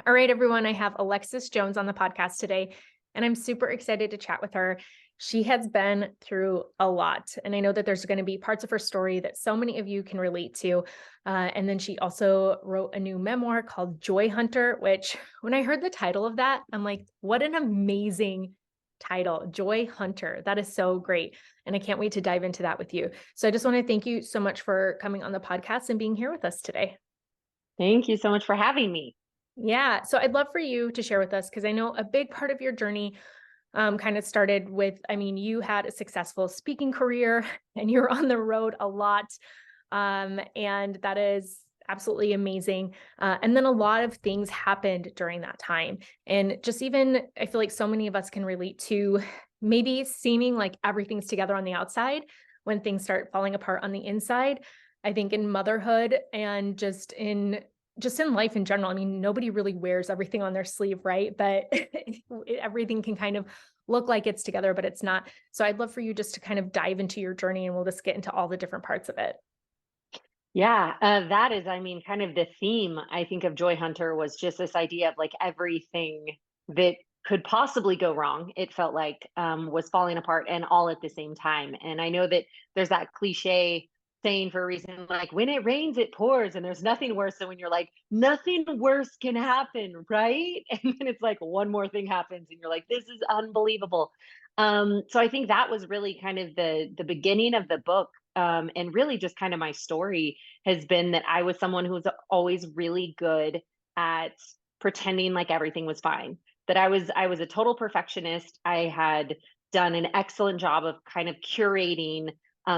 All right, everyone, I have Alexis Jones on the podcast today, and I'm super excited to chat with her. She has been through a lot, and I know that there's going to be parts of her story that so many of you can relate to. And then she also wrote a new memoir called Joy Hunter, which when I heard the title of that, I'm like, what an amazing title, Joy Hunter. That is so great. And I can't wait to dive into that with you. So I just want to thank you so much for coming on the podcast and being here with us today. Thank you so much for having me. Yeah. So I'd love for you to share with us, because I know a big part of your journey kind of started with, I mean, you had a successful speaking career and you're on the road a lot. And that is absolutely amazing. And then a lot of things happened during that time. And just even, I feel like so many of us can relate to maybe seeming like everything's together on the outside when things start falling apart on the inside. I think in motherhood and just in life in general. I mean, nobody really wears everything on their sleeve, right? But everything can kind of look like it's together, but it's not. So I'd love for you just to kind of dive into your journey and we'll just get into all the different parts of it. Yeah, that is, I mean, kind of the theme, I think, of Joy Hunter was just this idea of like everything that could possibly go wrong, it felt like was falling apart and all at the same time. And I know that there's that cliche saying for a reason, like when it rains, it pours, and there's nothing worse than when you're like, nothing worse can happen, right? And then it's like one more thing happens and you're like, this is unbelievable. So I think that was really kind of the beginning of the book. And really just kind of my story has been that I was someone who was always really good at pretending like everything was fine. That I was a total perfectionist. I had done an excellent job of kind of curating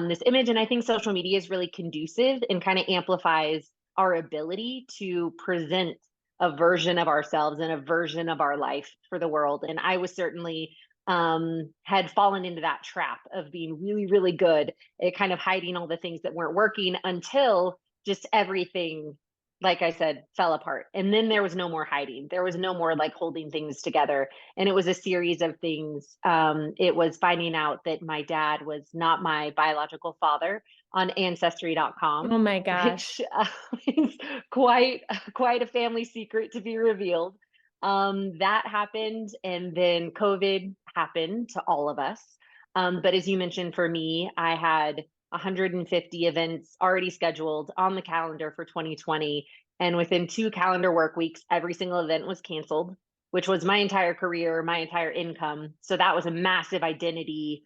this image, and I think social media is really conducive and kind of amplifies our ability to present a version of ourselves and a version of our life for the world. And I was certainly had fallen into that trap of being really, really good at kind of hiding all the things that weren't working until just everything, like I said, fell apart. And then there was no more hiding. There was no more like holding things together. And it was a series of things. It was finding out that my dad was not my biological father on ancestry.com, Oh my gosh. which is quite a family secret to be revealed. That happened, and then COVID happened to all of us. But as you mentioned, for me, I had 150 events already scheduled on the calendar for 2020. And within 2 calendar work weeks, every single event was canceled, which was my entire career, my entire income. So that was a massive identity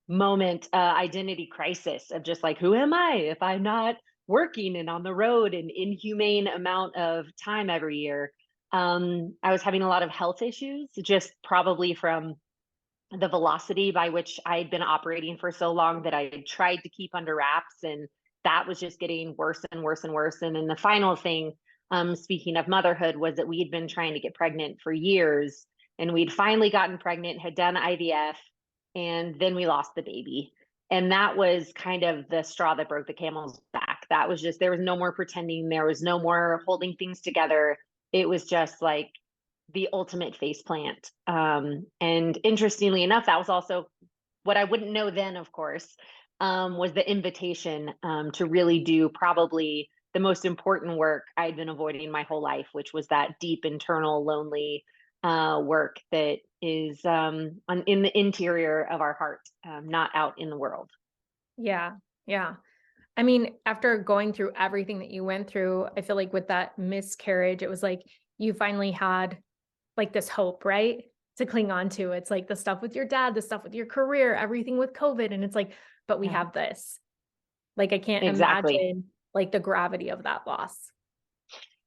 moment, identity crisis of just like, who am I if I'm not working and on the road an inhumane amount of time every year? I was having a lot of health issues, just probably from the velocity by which I had been operating for so long that I had tried to keep under wraps. And that was just getting worse and worse and worse. And then the final thing, speaking of motherhood, was that we had been trying to get pregnant for years. And we'd finally gotten pregnant, had done IVF, and then we lost the baby. And that was kind of the straw that broke the camel's back. That was just, there was no more pretending, there was no more holding things together. It was just like the ultimate face plant. And interestingly enough, that was also what I wouldn't know then, of course, was the invitation to really do probably the most important work I'd been avoiding my whole life, which was that deep internal lonely work that is in the interior of our heart, not out in the world. Yeah. Yeah. I mean, after going through everything that you went through, I feel like with that miscarriage, it was like you finally had like this hope, right? To cling on to. It's like the stuff with your dad, the stuff with your career, everything with COVID. And it's like, but we Yeah, have this. Like, I can't exactly. imagine like the gravity of that loss.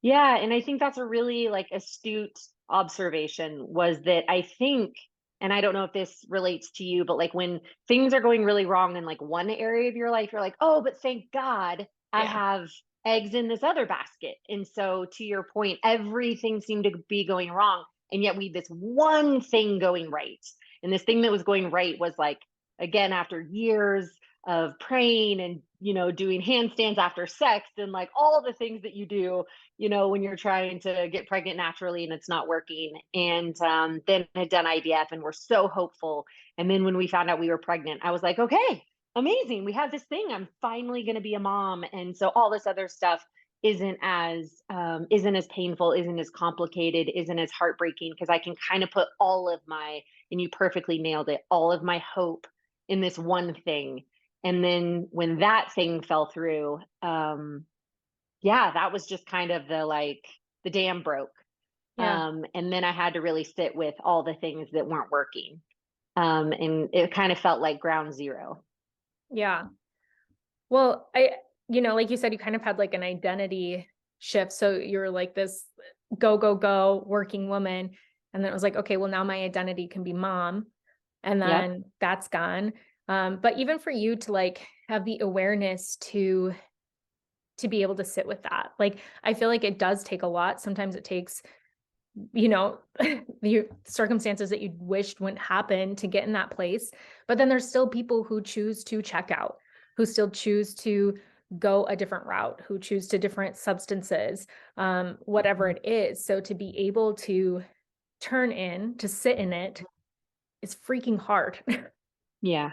Yeah, and I think that's a really like astute observation was that I think, and I don't know if this relates to you, but like when things are going really wrong in like one area of your life, you're like, oh, but thank God I Yeah. have eggs in this other basket. And so to your point, everything seemed to be going wrong. And yet we had this one thing going right. And this thing that was going right was like, again, after years of praying and doing handstands after sex and like all the things that you do when you're trying to get pregnant naturally and it's not working. And then had done IVF and we're so hopeful. And then when we found out we were pregnant, I was like, okay, amazing. We have this thing. I'm finally going to be a mom. And so all this other stuff isn't as painful, isn't as complicated, isn't as heartbreaking, because I can kind of put all of my, and you perfectly nailed it, all of my hope in this one thing. And then when that thing fell through, yeah, that was just kind of the like the dam broke. Yeah. And then I had to really sit with all the things that weren't working. And it kind of felt like ground zero. Yeah. Well, like you said, you kind of had like an identity shift. So you're like this go, go, go working woman. And then it was like, okay, well, now my identity can be mom. And Yep. then that's gone. But even for you to like have the awareness to be able to sit with that, like I feel like it does take a lot. Sometimes it takes, the circumstances that you wished wouldn't happen to get in that place. But then there's still people who choose to check out, who still choose to go a different route, who choose to different substances, whatever Mhm. it is. So to be able to turn in, to sit in it is freaking hard. Yeah.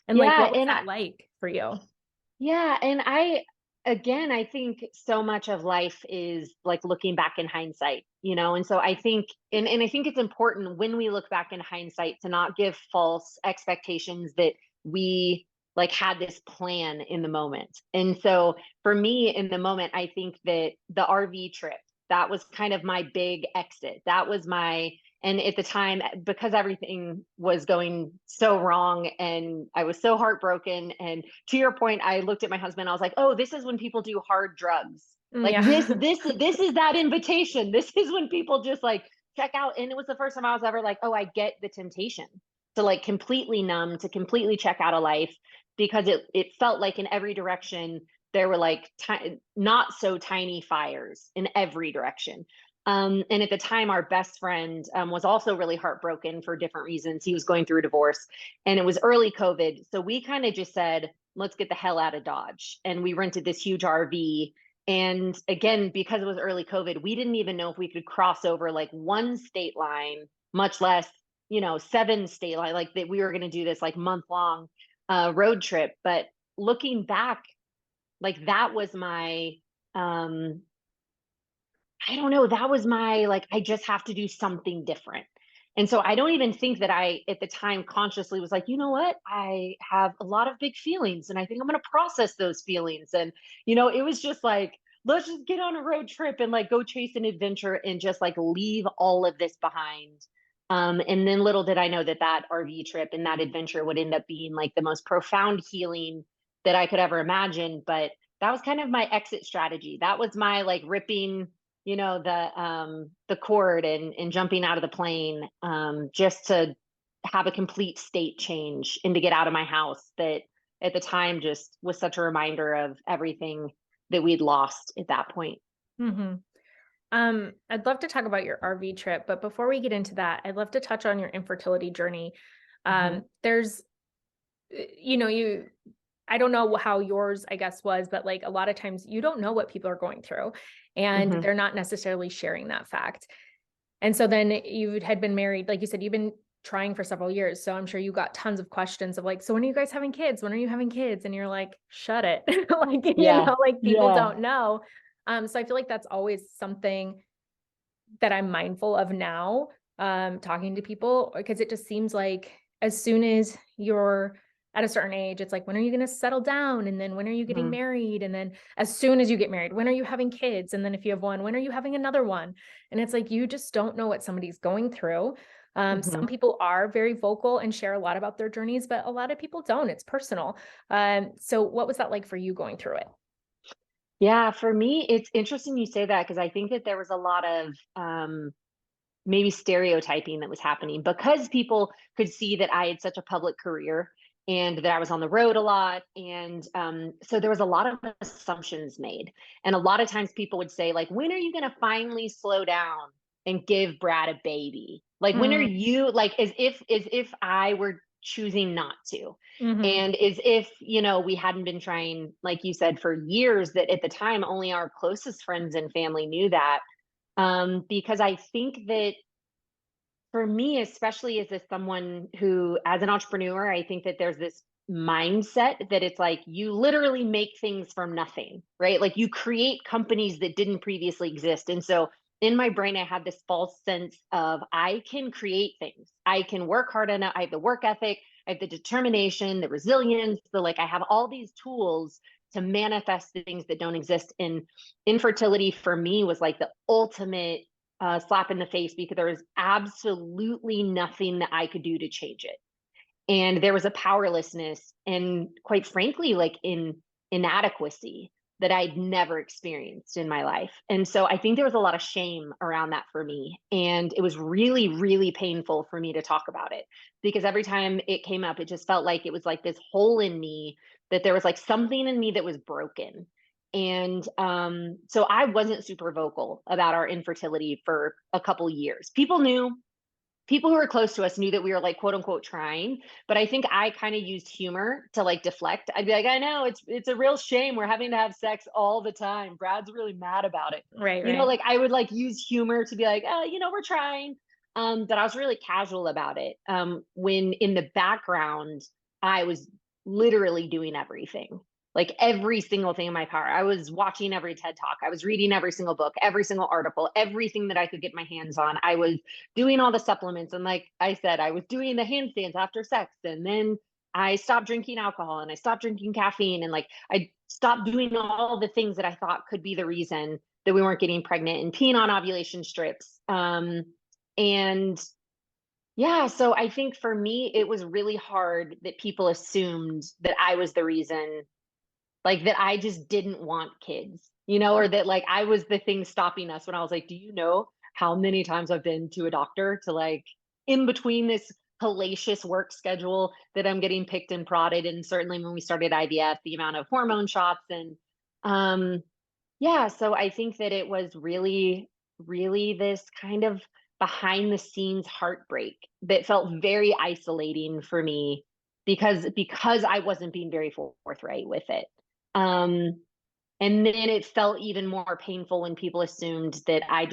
And like, Yeah. what was that like for you? Yeah, and again, I think so much of life is like looking back in hindsight, and so I think, and I think it's important when we look back in hindsight to not give false expectations that we like had this plan in the moment. And so for me in the moment, I think that the RV trip, that was kind of my big exit. That was my, and at the time, because everything was going so wrong and I was so heartbroken, and to your point, I looked at my husband, I was like, oh, this is when people do hard drugs. Mm, Like yeah. this is that invitation. This is when people just like check out. And it was the first time I was ever like, oh, I get the temptation to like completely numb, to completely check out of life, because it felt like in every direction there were like not so tiny fires in every direction. And at the time, our best friend was also really heartbroken for different reasons. He was going through a divorce, and it was early COVID. So we kind of just said, let's get the hell out of Dodge. And we rented this huge RV. And again, because it was early COVID, we didn't even know if we could cross over like one state line, much less, seven state line, like that we were going to do this like month long road trip. But looking back, like that was my, um, I don't know, that was my like, I just have to do something different. And so I don't even think that I at the time consciously was like, you know what? I have a lot of big feelings and I think I'm going to process those feelings. And, it was just like, let's just get on a road trip and like go chase an adventure and just like leave all of this behind. And then little did I know that that RV trip and that adventure would end up being like the most profound healing that I could ever imagine. But that was kind of my exit strategy. That was my like ripping, the cord and jumping out of the plane, just to have a complete state change and to get out of my house, that at the time just was such a reminder of everything that we'd lost at that point. hmm I'd love to talk about your RV trip, but before we get into that, I'd love to touch on your infertility journey. Hmm. There's, you I don't know how yours, I guess, was, but like a lot of times you don't know what people are going through and Hmm. they're not necessarily sharing that fact. And so then you had been married, like you said, you've been trying for several years. So I'm sure you got tons of questions of like, so when are you guys having kids? When are you having kids? And you're like, shut it. Like, Yeah. like people Yeah. don't know. So I feel like that's always something that I'm mindful of now, talking to people, because it just seems like as soon as you're at a certain age, it's like, when are you going to settle down? And then when are you getting Hmm. married? And then as soon as you get married, when are you having kids? And then if you have one, when are you having another one? And it's like, you just don't know what somebody's going through. Some Hmm. people are very vocal and share a lot about their journeys, but a lot of people don't. It's personal. So what was that like for you going through it? Yeah. For me, it's interesting you say that, because I think that there was a lot of maybe stereotyping that was happening, because people could see that I had such a public career and that I was on the road a lot. And so there was a lot of assumptions made. And a lot of times people would say, like, when are you going to finally slow down and give Brad a baby? Like, when are Mm, you, like, as if I were choosing not to. hmm And as if, we hadn't been trying, like you said, for years, that at the time only our closest friends and family knew that. Because I think that for me, especially as someone who, as an entrepreneur, I think that there's this mindset that it's like you literally make things from nothing, right? Like you create companies that didn't previously exist. And so in my brain, I had this false sense of I can create things. I can work hard enough. I have the work ethic, I have the determination, the resilience, the like, I have all these tools to manifest things that don't exist. And infertility for me was like the ultimate slap in the face because there was absolutely nothing that I could do to change it. And there was a powerlessness and quite frankly, like inadequacy that I'd never experienced in my life. And so I think there was a lot of shame around that for me. And it was really, really painful for me to talk about it because every time it came up, it just felt like it was like this hole in me, that there was like something in me that was broken. And so I wasn't super vocal about our infertility for a couple years. People who were close to us knew that we were like quote unquote trying, but I think I kind of used humor to like deflect. I'd be like, I know it's a real shame we're having to have sex all the time. Brad's really mad about it. Right, right. Like I would like use humor to be like, oh, we're trying. But I was really casual about it. When in the background, I was literally doing everything. Like every single thing in my power. I was watching every TED talk. I was reading every single book, every single article, everything that I could get my hands on. I was doing all the supplements. And like I said, I was doing the handstands after sex. And then I stopped drinking alcohol and I stopped drinking caffeine. And like I stopped doing all the things that I thought could be the reason that we weren't getting pregnant and peeing on ovulation strips. And yeah, so I think for me, it was really hard that people assumed that I was the reason, like that I just didn't want kids, or that like I was the thing stopping us when I was like, do you know how many times I've been to a doctor to like in between this hellacious work schedule that I'm getting picked and prodded. And certainly when we started IVF, the amount of hormone shots and yeah, so I think that it was really, really this kind of behind the scenes heartbreak that felt very isolating for me because I wasn't being very forthright with it. Um, and then it felt even more painful when people assumed that I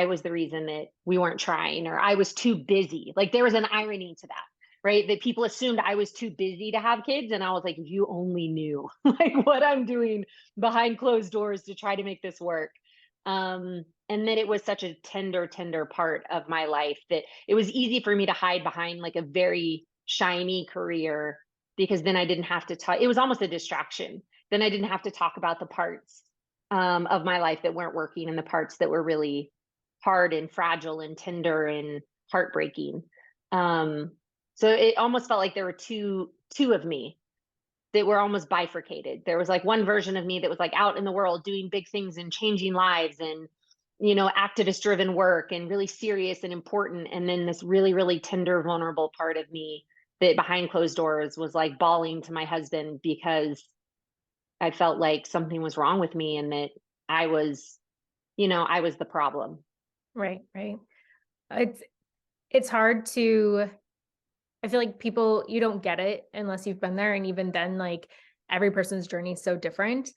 was the reason that we weren't trying or I was too busy. Like there was an irony to that, right? That people assumed I was too busy to have kids. And I was like, if you only knew like what I'm doing behind closed doors to try to make this work. And then it was such a tender, tender part of my life that it was easy for me to hide behind like a very shiny career because then I didn't have to talk. It was almost a distraction. Then I didn't have to talk about the parts of my life that weren't working and the parts that were really hard and fragile and tender and heartbreaking. So it almost felt like there were two of me that were almost bifurcated. There was like one version of me that was like out in the world doing big things and changing lives and activist driven work and really serious and important. And then this really, really tender, vulnerable part of me that behind closed doors was like bawling to my husband because I felt like something was wrong with me and that I was, I was the problem. Right, right. It's hard to, I feel like people, you don't get it unless you've been there. And even then, like every person's journey is so different.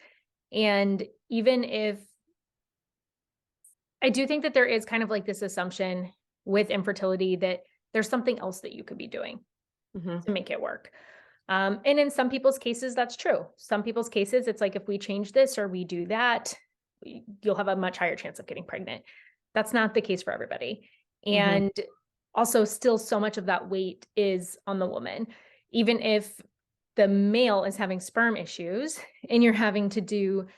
And even if I do think that there is kind of like this assumption with infertility that there's something else that you could be doing Mm-hmm. to make it work. And in some people's cases, that's true. Some people's cases, it's like if we change this or we do that, you'll have a much higher chance of getting pregnant. That's not the case for everybody. Mm-hmm. And also, still, so much of that weight is on the woman. Even if the male is having sperm issues and you're having to do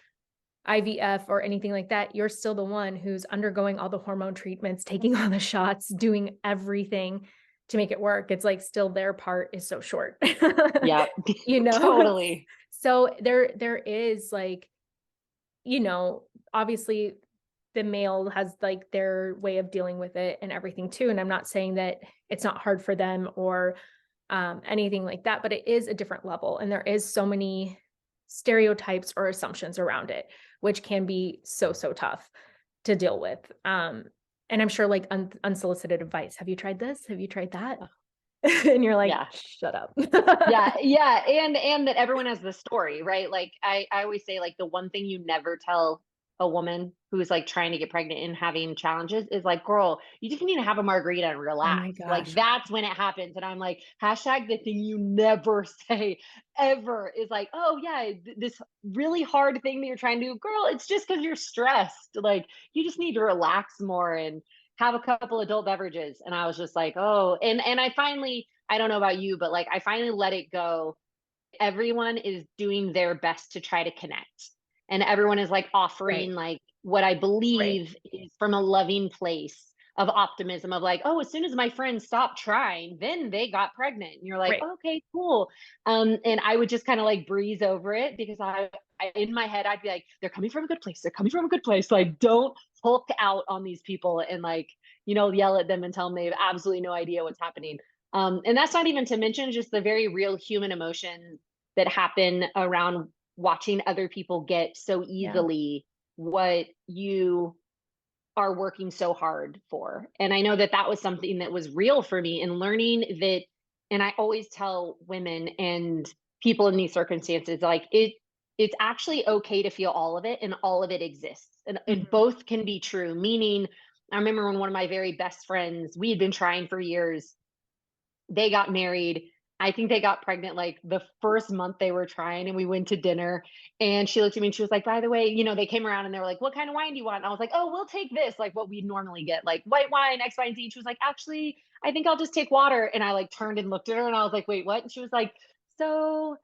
IVF or anything like that, you're still the one who's undergoing all the hormone treatments, taking all the shots, doing everything to make it work. It's like still their part is so short. Yeah, you know? totally. So there is like, obviously the male has like their way of dealing with it and everything too. And I'm not saying that it's not hard for them or anything like that, but it is a different level. And there is so many stereotypes or assumptions around it, which can be so, so tough to deal with. And I'm sure like unsolicited advice. Have you tried this? Have you tried that? And you're like, Yeah. shut up. Yeah. And that everyone has the story, right? Like I always say, like the one thing you never tell a woman who's like trying to get pregnant and having challenges is like, girl, you just need to have a margarita and Oh relax. my Like gosh. that's when it happens. And I'm like, hashtag the thing you never say ever is like, oh yeah, this really hard thing that you're trying to do, girl, it's just because you're stressed. Like you just need to relax more and have a couple adult beverages. And I was just like, oh, and I finally, I don't know about you, but like I finally let it go. Everyone is doing their best to try to connect, and everyone is like Right. offering like what I Right. believe is from a loving place of optimism of like, oh, as soon as my friends stopped trying, then they got pregnant, and you're like, Right. okay, cool. And I would just kind of like breeze over it because I in my head I'd be like, they're coming from a good place, they're coming from a good place, like don't hulk out on these people and like, yell at them and tell them they have absolutely no idea what's happening. And that's not even to mention just the very real human emotions that happen around watching other people get so Yeah. easily what you are working so hard for. And I know that that was something that was real for me in learning that. And I always tell women and people in these circumstances, like it's actually okay to feel all of it and all of it exists. And Mhm. both can be true. Meaning, I remember when one of my very best friends, we had been trying for years, they got married. I think they got pregnant like the first month they were trying, and we went to dinner. And she looked at me and she was like, by the way, they came around and they were like, what kind of wine do you want? And I was like, oh, we'll take this, like what we normally get, like white wine, X, Y, and Z. And she was like, actually, I think I'll just take water. And I like turned and looked at her and I was like, wait, what? And she was like, so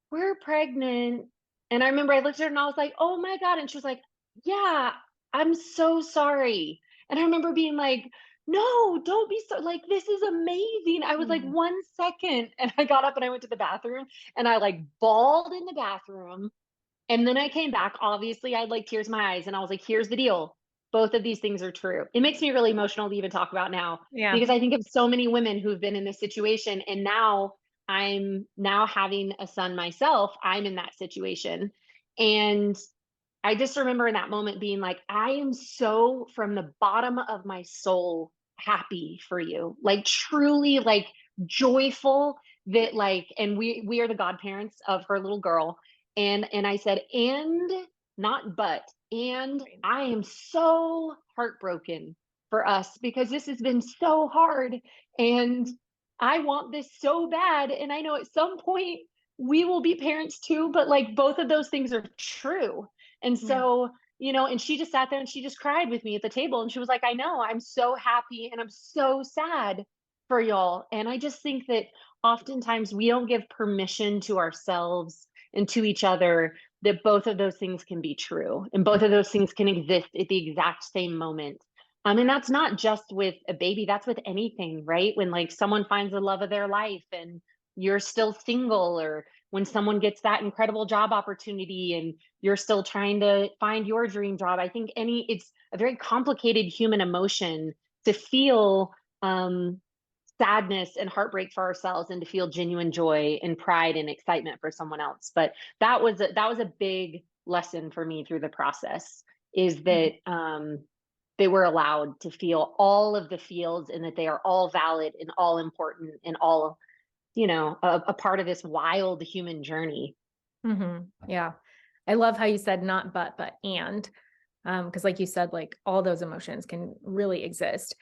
we're pregnant. And I remember I looked at her and I was like, oh my God. And she was like, yeah, I'm so sorry. And I remember being like, no, don't be so like, this is amazing. I was like, Mhm. 1 second. And I got up and I went to the bathroom and I like bawled in the bathroom. And then I came back. Obviously, I had like tears in my eyes and I was like, here's the deal. Both of these things are true. It makes me really emotional to even talk about now Yeah. because I think of so many women who've been in this situation. And now I'm now having a son myself. I'm in that situation. And I just remember in that moment being like, I am so from the bottom of my soul happy for you. Like truly like joyful that like, and we are the godparents of her little girl. And I said, and not but, and Right. I am so heartbroken for us because this has been so hard. And I want this so bad. And I know at some point we will be parents too, but like both of those things are true. And Yeah. so, and she just sat there and she just cried with me at the table. And she was like, I know, I'm so happy and I'm so sad for y'all. And I just think that oftentimes we don't give permission to ourselves and to each other that both of those things can be true and both of those things can exist at the exact same moment. And that's not just with a baby, that's with anything, right? When like someone finds the love of their life and you're still single, or when someone gets that incredible job opportunity and you're still trying to find your dream job. I think it's a very complicated human emotion to feel sadness and heartbreak for ourselves and to feel genuine joy and pride and excitement for someone else. But that was a big lesson for me through the process, is Mhm. that they were allowed to feel all of the feels and that they are all valid and all important and all, a part of this wild human journey. Mhm. Yeah. I love how you said not but and, because like you said, like all those emotions can really exist.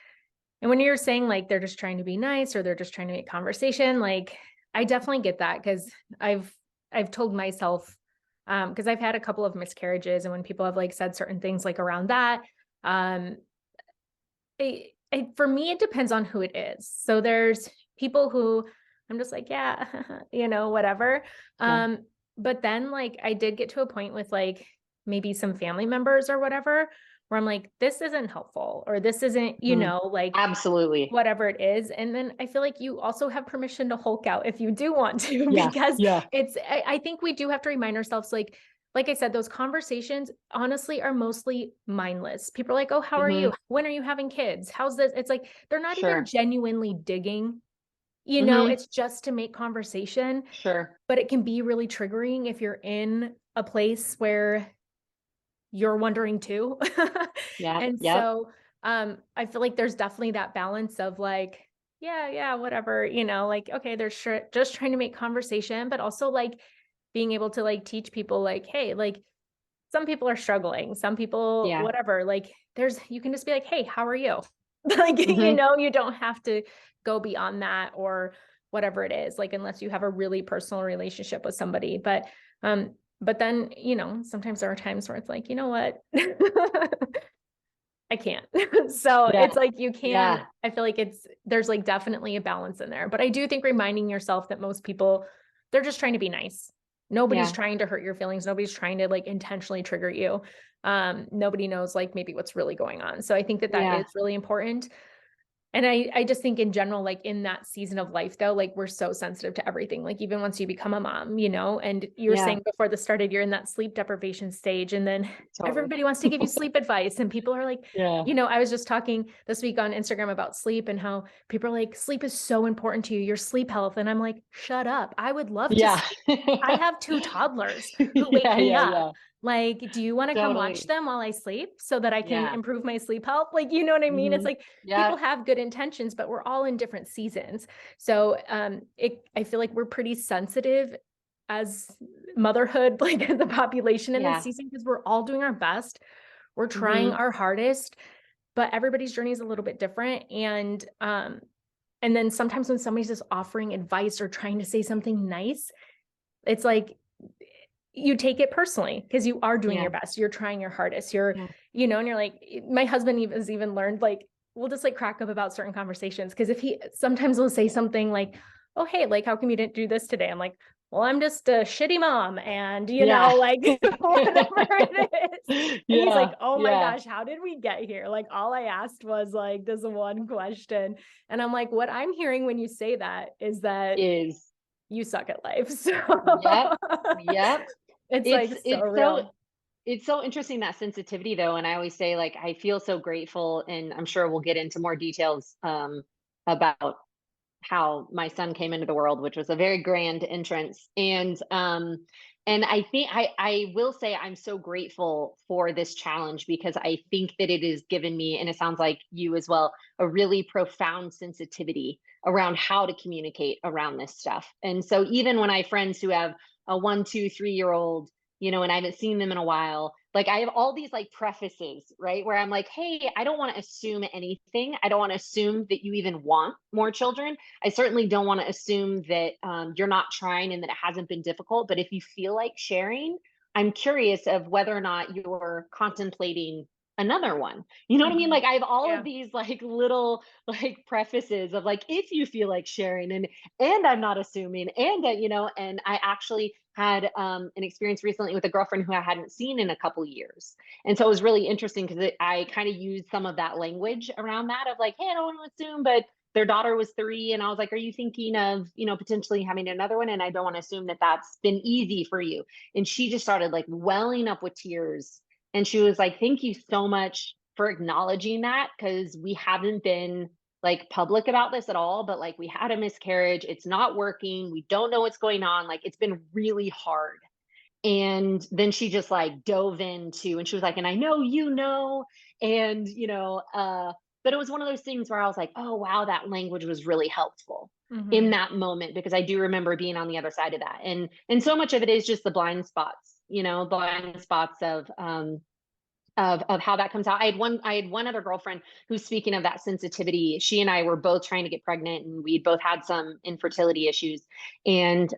And when you're saying like they're just trying to be nice or they're just trying to make conversation, like I definitely get that because I've told myself, because I've had a couple of miscarriages, and when people have like said certain things like around that, um, for me, it depends on who it is. So there's people who I'm just like, yeah, whatever. Yeah. Um, but then like I did get to a point with like maybe some family members or whatever, where I'm like, this isn't helpful, or this isn't, Mhm. like Absolutely. whatever it is. And then I feel like you also have permission to Hulk out if you do want to, Yeah. because Yeah. I think we do have to remind ourselves, like I said, those conversations honestly are mostly mindless. People are like, oh, how are you? Hmm. When are you having kids? How's this? It's like, they're not even Sure. genuinely digging, Hmm. it's just to make conversation, Sure. but it can be really triggering if you're in a place where you're wondering too. Yep. And Yep. so, I feel like there's definitely that balance of like, yeah, yeah, whatever, like, okay, they're sure just trying to make conversation, but also like being able to like teach people like, hey, like some people are struggling, some people, Yeah. whatever, like you can just be like, hey, how are you? Like, Hmm. you don't have to go beyond that or whatever it is, like, unless you have a really personal relationship with somebody. But then, sometimes there are times where it's like, you know what? I can't. So Yeah. it's like you can, Yeah. I feel like there's like definitely a balance in there. But I do think reminding yourself that most people, they're just trying to be nice. Nobody's Yeah. trying to hurt your feelings. Nobody's trying to like intentionally trigger you. Nobody knows like maybe what's really going on. So I think that that Yeah. is really important. And I just think in general, like in that season of life, though, like we're so sensitive to everything. Like even once you become a mom, and you were Yeah. saying before this started, you're in that sleep deprivation stage, and then Totally. everybody wants to give you sleep advice, and people are like, Yeah. I was just talking this week on Instagram about sleep and how people are like, sleep is so important to you, your sleep health, and I'm like, shut up. I would love to Yeah. sleep. I have two toddlers who wake Yeah. me Yeah. up. Yeah. Like, do you want to come watch Totally. them while I sleep so that I can Yeah. improve my sleep health? Like, you know what I mean? It's Hmm. like Yeah. people have good intentions, but we're all in different seasons. So I feel like we're pretty sensitive as motherhood, like as a population in this Yeah. season, because we're all doing our best. We're trying Hmm. our hardest, but everybody's journey is a little bit different. And then sometimes when somebody's just offering advice or trying to say something nice, it's like you take it personally because you are doing Yeah. your best. You're trying your hardest. Yeah. And you're like, my husband has even learned, like, we'll just like crack up about certain conversations. Cause if he sometimes will say something like, oh, hey, like, how come you didn't do this today? I'm like, well, I'm just a shitty mom. And, Yeah. like, whatever it is. And he's like, Yeah. oh my Yeah. gosh, how did we get here? Like, all I asked was like this one question. And I'm like, what I'm hearing when you say that is that Is you suck at life. So Yep. Yep. it's It's like so it's so real. it's so interesting, that sensitivity though, and I always say, like, I feel so grateful, and I'm sure we'll get into more details about how my son came into the world, which was a very grand entrance. And I think I will say I'm so grateful for this challenge, because I think that it has given me, and it sounds like you as well, a really profound sensitivity around how to communicate around this stuff. And so even when I have friends who have a 1, 2, 3 year old, and I haven't seen them in a while, like I have all these like prefaces, right? Where I'm like, hey, I don't want to assume anything. I don't want to assume that you even want more children. I certainly don't want to assume that you're not trying and that it hasn't been difficult. But if you feel like sharing, I'm curious of whether or not you're contemplating another one. You know what I mean? Mhm. Like I have all of Yeah. these like little like prefaces of like, if you feel like sharing, and I'm not assuming, and and I actually had an experience recently with a girlfriend who I hadn't seen in a couple years. And so it was really interesting because I kind of used some of that language around that of like, hey, I don't want to assume, but their daughter was 3, and I was like, are you thinking of potentially having another one? And I don't want to assume that that's been easy for you. And she just started like welling up with tears, and she was like, thank you so much for acknowledging that, because we haven't been like public about this at all, but like we had a miscarriage, it's not working, we don't know what's going on, like it's been really hard. And then she just like dove into, and she was like, and I know, and but it was one of those things where I was like, oh wow, that language was really helpful in Mhm. that moment, because I do remember being on the other side of that. And so much of it is just the blind spots of how that comes out. I had one other girlfriend who's, speaking of that sensitivity, she and I were both trying to get pregnant, and we both had some infertility issues, and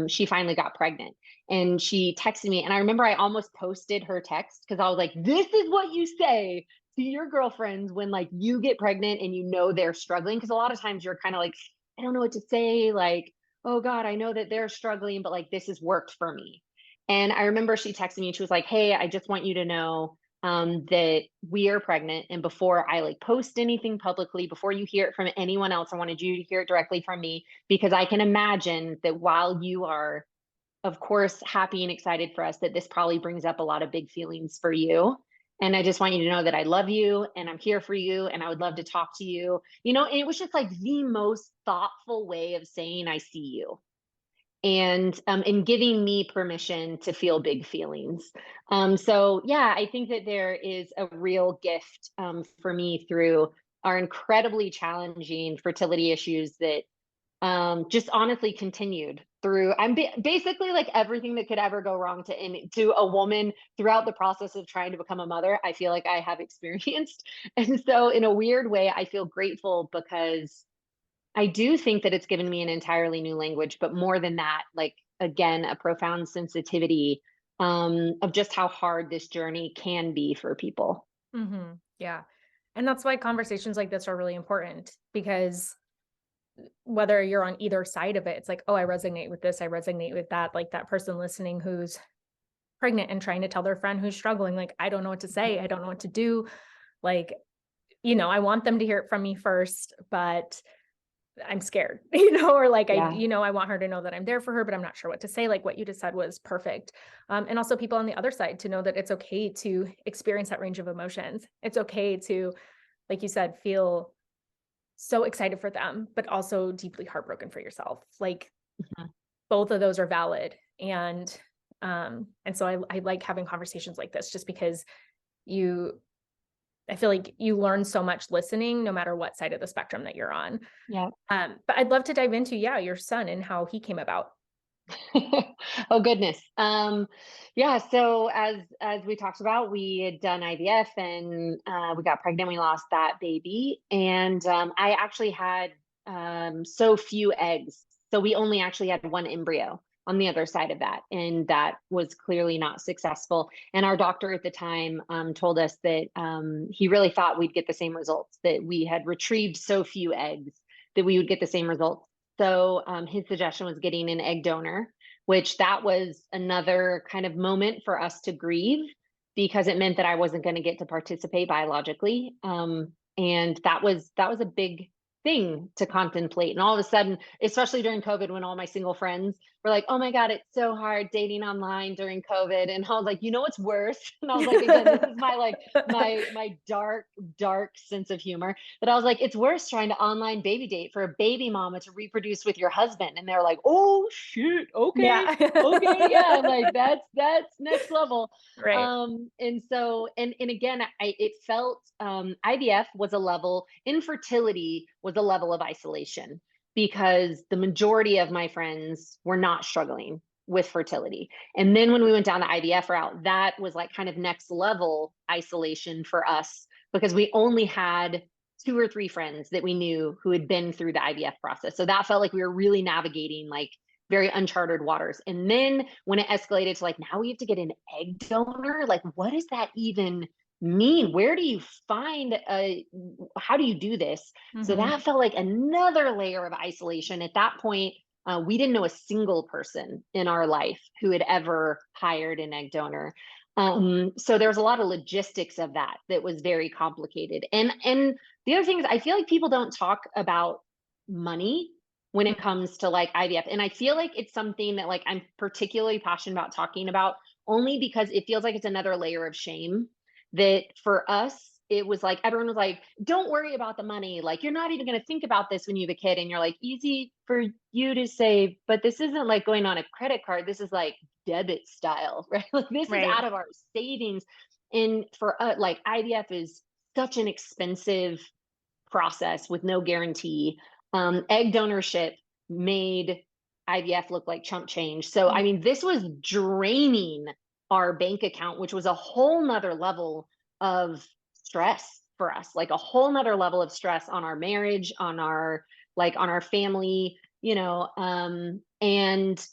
she finally got pregnant, and she texted me, and I remember I almost posted her text, because I was like, this is what you say to your girlfriends when like you get pregnant and they're struggling, because a lot of times you're kind of like, I don't know what to say, like, oh god, I know that they're struggling, but like this has worked for me. And I remember she texted me and she was like, hey, I just want you to know that we are pregnant. And before I like post anything publicly, before you hear it from anyone else, I wanted you to hear it directly from me, because I can imagine that while you are, of course, happy and excited for us, that this probably brings up a lot of big feelings for you. And I just want you to know that I love you and I'm here for you and I would love to talk to you. And it was just like the most thoughtful way of saying, I see you, and giving me permission to feel big feelings. So yeah, I think that there is a real gift for me through our incredibly challenging fertility issues that just honestly continued through. Basically like everything that could ever go wrong to a woman throughout the process of trying to become a mother, I feel like I have experienced. And so in a weird way, I feel grateful because I do think that it's given me an entirely new language, but more than that, like again, a profound sensitivity of just how hard this journey can be for people. Yeah. And that's why conversations like this are really important, because whether you're on either side of it, it's like, oh, I resonate with this, I resonate with that. Like that person listening who's pregnant and trying to tell their friend who's struggling, like, I don't know what to say, I don't know what to do. Like, I want them to hear it from me first, but I'm scared, or like Yeah. I want her to know that I'm there for her, but I'm not sure what to say. Like what you just said was perfect. And also people on the other side to know that it's okay to experience that range of emotions. It's okay to, like you said, feel so excited for them, but also deeply heartbroken for yourself. Like Mhm. both of those are valid. And so I like having conversations like this just because you I feel like you learn so much listening no matter what side of the spectrum that you're on. Yeah. But I'd love to dive into, yeah, your son and how he came about. Oh goodness. Yeah, so as we talked about, we had done IVF and we got pregnant, we lost that baby. And I actually had so few eggs. So we only actually had one embryo on the other side of that. And that was clearly not successful. And our doctor at the time told us that he really thought we'd get the same results, that we had retrieved so few eggs that we would get the same results. So his suggestion was getting an egg donor, which that was another kind of moment for us to grieve because it meant that I wasn't going to get to participate biologically. And that was a big thing to contemplate. And all of a sudden, especially during COVID, when all my single friends were like, "Oh my God, it's so hard dating online during COVID," and I was like, "You know what's worse?" And I was like, again, this is my like my dark sense of humor. But I was like, it's worse trying to online baby date for a baby mama to reproduce with your husband. And they're like, oh shit, okay, Yeah. okay, yeah. I'm like, that's next level. Right. And so and again, it felt IVF was a level, infertility was a level of isolation because the majority of my friends were not struggling with fertility. And then when we went down the IVF route, that was like kind of next level isolation for us because we only had two or three friends that we knew who had been through the IVF process. So that felt like we were really navigating like very uncharted waters. And then when it escalated to like, now we have to get an egg donor, like, what does that even mean? Where do you find how do you do this? So Mhm. that felt like another layer of isolation. At that point, we didn't know a single person in our life who had ever hired an egg donor. So there's a lot of logistics of that was very complicated. And the other thing is I feel like people don't talk about money when it comes to like IVF. And I feel like it's something that like I'm particularly passionate about talking about only because it feels like it's another layer of shame that for us it was like everyone was like, don't worry about the money. Like, you're not even going to think about this when you have a kid. And you're like, easy for you to say, but this isn't like going on a credit card. This is like debit style, right? Like, this is Right. out of our savings. And for us, like, IVF is such an expensive process with no guarantee. Egg donorship made IVF look like chump change. So, Mm. I mean, this was draining our bank account, which was a whole nother level of stress for us, like a whole nother level of stress on our marriage, on our family, and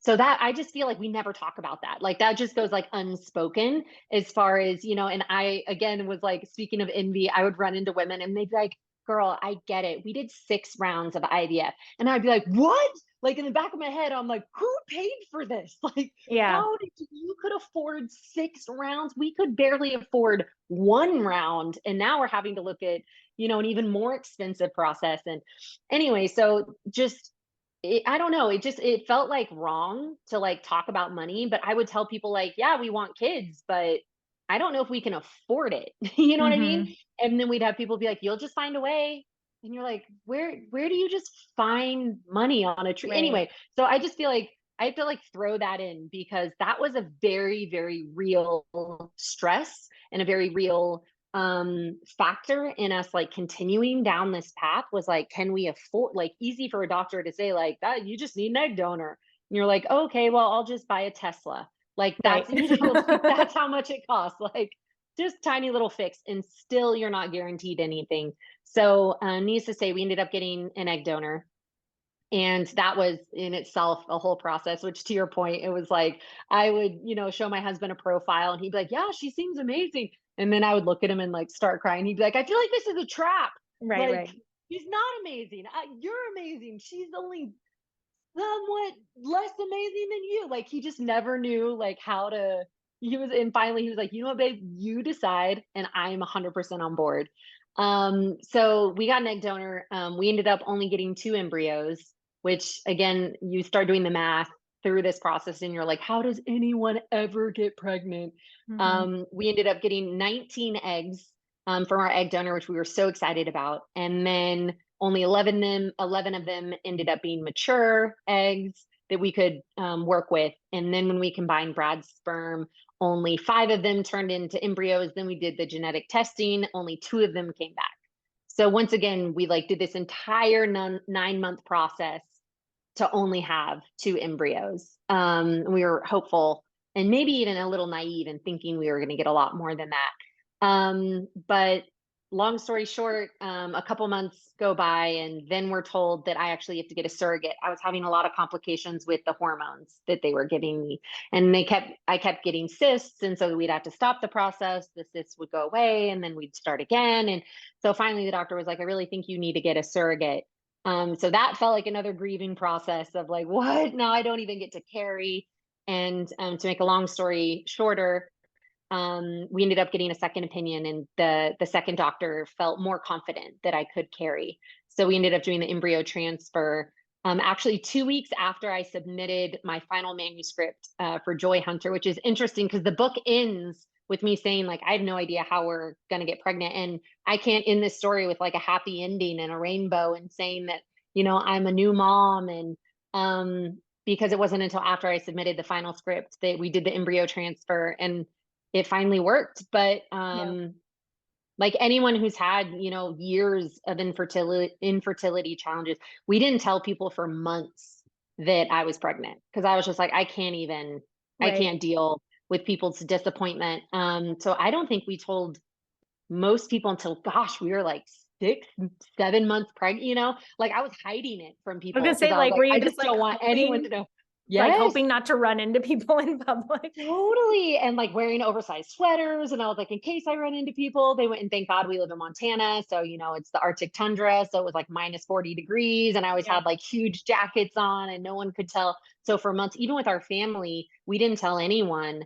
so that I just feel like we never talk about that. Like that just goes like unspoken as far as, and I again was like, speaking of envy, I would run into women and they'd be like, girl, I get it. We did 6 rounds of IVF. And I'd be like, what? Like in the back of my head, I'm like, who paid for this? Like, Yeah. how did you could afford 6 rounds? We could barely afford 1 round. And now we're having to look at, an even more expensive process. And anyway, so just I don't know. It felt like wrong to like talk about money, but I would tell people like, yeah, we want kids, but I don't know if we can afford it. You know what I mean? Mhm. And then we'd have people be like, you'll just find a way. And you're like, where do you just find money on a tree? Right. Anyway, so I just feel like I have to like throw that in because that was a very, very real stress and a very real factor in us like continuing down this path was like, can we afford, like, easy for a doctor to say like that, you just need an egg donor. And you're like, okay, well, I'll just buy a Tesla. Like Right. that's, like that's how much it costs. Like just tiny little fix, and still you're not guaranteed anything. So needless to say, we ended up getting an egg donor. And that was in itself a whole process, which to your point, it was like I would, show my husband a profile and he'd be like, yeah, she seems amazing. And then I would look at him and like start crying. He'd be like, I feel like this is a trap. Right, Like, right. she's not amazing. You're amazing. She's only somewhat less amazing than you. Like, he just never knew like how to. And finally he was like, you know what, babe, you decide, and I'm 100% on board. So we got an egg donor. We ended up only getting 2 embryos, which again, you start doing the math through this process and you're like, how does anyone ever get pregnant? Mhm. We ended up getting 19 eggs from our egg donor, which we were so excited about. And then only 11 of them ended up being mature eggs that we could work with. And then when we combined Brad's sperm, only 5 of them turned into embryos. Then we did the genetic testing. Only 2 of them came back. So once again, we like did this entire 9-month process to only have 2 embryos. We were hopeful and maybe even a little naive in thinking we were going to get a lot more than that. But long story short, a couple months go by, and then we're told that I actually have to get a surrogate. I was having a lot of complications with the hormones that they were giving me, and I kept getting cysts, and so we'd have to stop the process. The cysts would go away, and then we'd start again. And so finally, the doctor was like, "I really think you need to get a surrogate." So that felt like another grieving process of like, what? Now I don't even get to carry. And to make a long story shorter, we ended up getting a second opinion, and the second doctor felt more confident that I could carry. So we ended up doing the embryo transfer. Actually, 2 weeks after I submitted my final manuscript for Joy Hunter, which is interesting because the book ends with me saying like I have no idea how we're gonna get pregnant, and I can't end this story with like a happy ending and a rainbow and saying that I'm a new mom. And because it wasn't until after I submitted the final script that we did the embryo transfer, and it finally worked. But Yeah. like anyone who's had, years of infertility challenges, we didn't tell people for months that I was pregnant because I was just like, I Right. can't deal with people's disappointment. So I don't think we told most people until, gosh, we were like 6, 7 months pregnant, like I was hiding it from I was people gonna because say, I was like, like, were you I just just don't want anyone to know. Yes. hoping not to run into people in public? Totally. And like wearing oversized sweaters. And I was like, in case I run into people, they went, and thank God we live in Montana. So, it's the Arctic tundra. So it was like minus 40 degrees. And I always Yeah. had like huge jackets on and no one could tell. So for months, even with our family, we didn't tell anyone.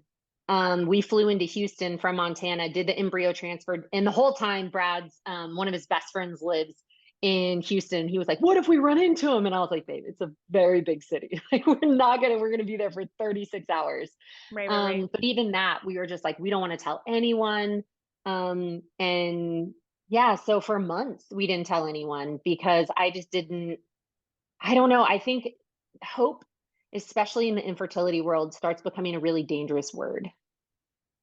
We flew into Houston from Montana, did the embryo transfer. And the whole time, Brad's one of his best friends lives in Houston. He was like, what if we run into him? And I was like, babe, it's a very big city. Like we're gonna be there for 36 hours. Right, right, right. But even that, we were just like, we don't want to tell anyone. And yeah, so for months we didn't tell anyone because I just didn't, I don't know. I think hope, especially in the infertility world, starts becoming a really dangerous word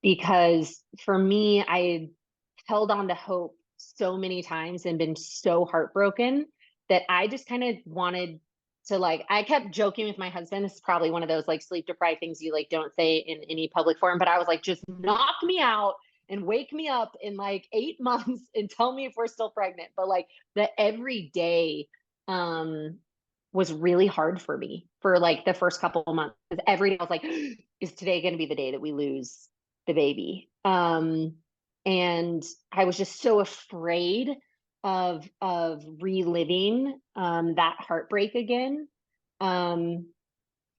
because for me, I held on to hope so many times and been so heartbroken that I just kind of wanted to like, I kept joking with my husband. This is probably one of those like sleep deprived things you like don't say in any public forum, but I was like, just knock me out and wake me up in like 8 months and tell me if we're still pregnant. But like the every day um was really hard for me for like the first couple of months. Because every day I was like, is today going to be the day that we lose the baby? And I was just so afraid of reliving that heartbreak again. Um,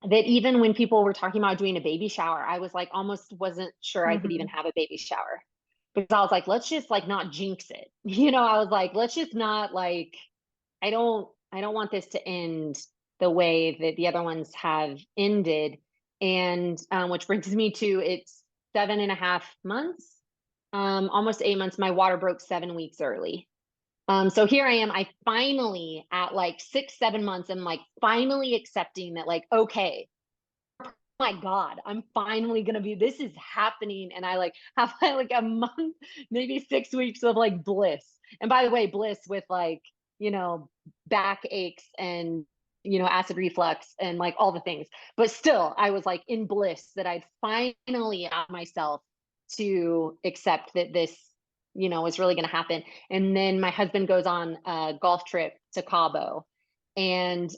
that even when people were talking about doing a baby shower, I was like almost wasn't sure I could even Mhm. have a baby shower because I was like, let's just like not jinx it. I was like, let's just not like I don't want this to end the way that the other ones have ended. And which brings me to it's 7.5 months, almost 8 months. My water broke 7 weeks early. So here I am. I finally, at like 6, 7 months, am like finally accepting that, like, okay, my God, I'm finally gonna be, this is happening. And I like have like a month, maybe 6 weeks of like bliss. And by the way, bliss with like, you know, back aches and, you know, acid reflux and like all the things. But still, I was like in bliss that I'd finally allowed myself to accept that this, you know, is really gonna happen. And then my husband goes on a golf trip to Cabo, and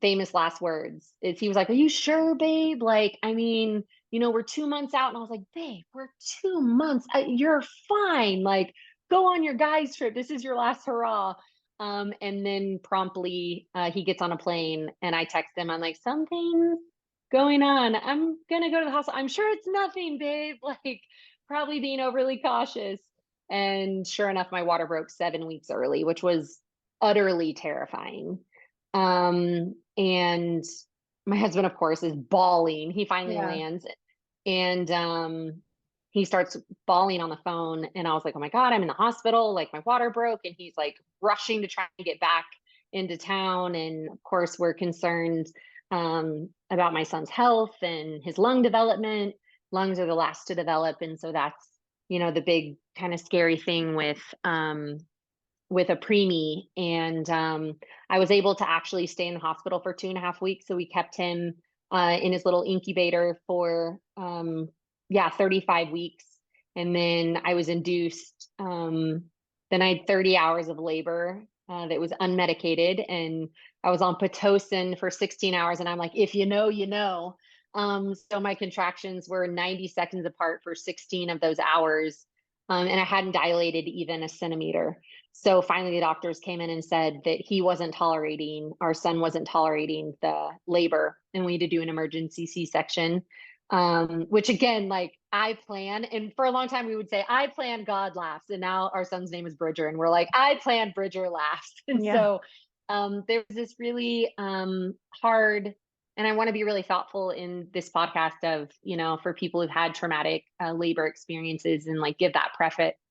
famous last words is, he was like, "Are you sure, babe? Like, I mean, you know, we're 2 months out." And I was like, "Babe, we're 2 months, you're fine, like, go on your guys trip, this is your last hurrah." And then promptly he gets on a plane, and I text him, I'm like, "Something's going on, I'm gonna go to the hospital, I'm sure it's nothing, babe." Like, probably being overly cautious. And sure enough, my water broke 7 weeks early, which was utterly terrifying. And my husband, of course, is bawling. He finally Yeah. lands, and he starts bawling on the phone. And I was like, "Oh my God, I'm in the hospital. Like, my water broke." And he's like rushing to try and get back into town. And of course, we're concerned about my son's health and his lung development. Lungs are the last to develop. And so that's, you know, the big kind of scary thing with a preemie. And I was able to actually stay in the hospital for 2.5 weeks. So we kept him in his little incubator for, yeah, 35 weeks. And then I was induced. Then I had 30 hours of labor that was unmedicated. And I was on Pitocin for 16 hours. And I'm like, if you know, you know. So my contractions were 90 seconds apart for 16 of those hours. And I hadn't dilated even a centimeter. So finally, the doctors came in and said that our son wasn't tolerating the labor, and we had to do an emergency C-section. Which again, like, I plan, and for a long time we would say, "I plan, God laughs." And now our son's name is Bridger, and we're like, "I plan, Bridger laughs." And Yeah. so there was this really hard, and I want to be really thoughtful in this podcast of, you know, for people who've had traumatic labor experiences, and like give that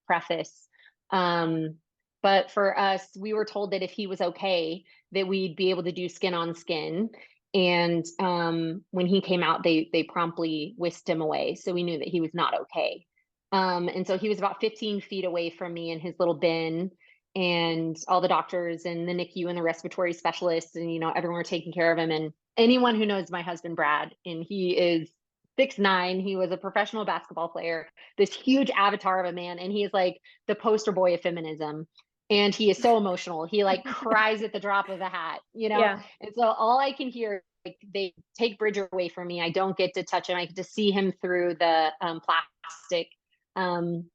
preface. Um, but for us, we were told that if he was okay, that we'd be able to do skin on skin. And when he came out, they promptly whisked him away. So we knew that he was not okay. And so he was about 15 feet away from me in his little bin, and all the doctors and the NICU and the respiratory specialists and, you know, everyone were taking care of him. And anyone who knows my husband Brad, and he is 6'9", he was a professional basketball player, this huge avatar of a man, and he is like the poster boy of feminism. And he is so emotional. He like cries at the drop of a hat, you know? Yeah. And so all I can hear, like, they take Bridger away from me. I don't get to touch him. I get to see him through the plastic um,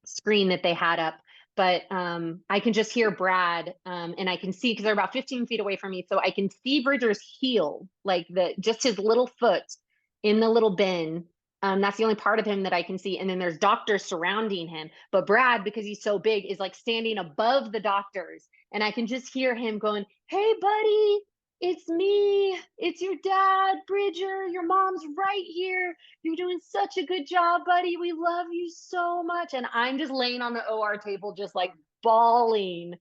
screen that they had up. But I can just hear Brad, and I can see, because they're about 15 feet away from me, so I can see Bridger's heel, like just his little foot in the little bin. That's the only part of him that I can see. And then there's doctors surrounding him. But Brad, because he's so big, is like standing above the doctors. And I can just hear him going, "Hey, buddy, it's me. It's your dad, Bridger. Your mom's right here. You're doing such a good job, buddy. We love you so much." And I'm just laying on the OR table, just like bawling,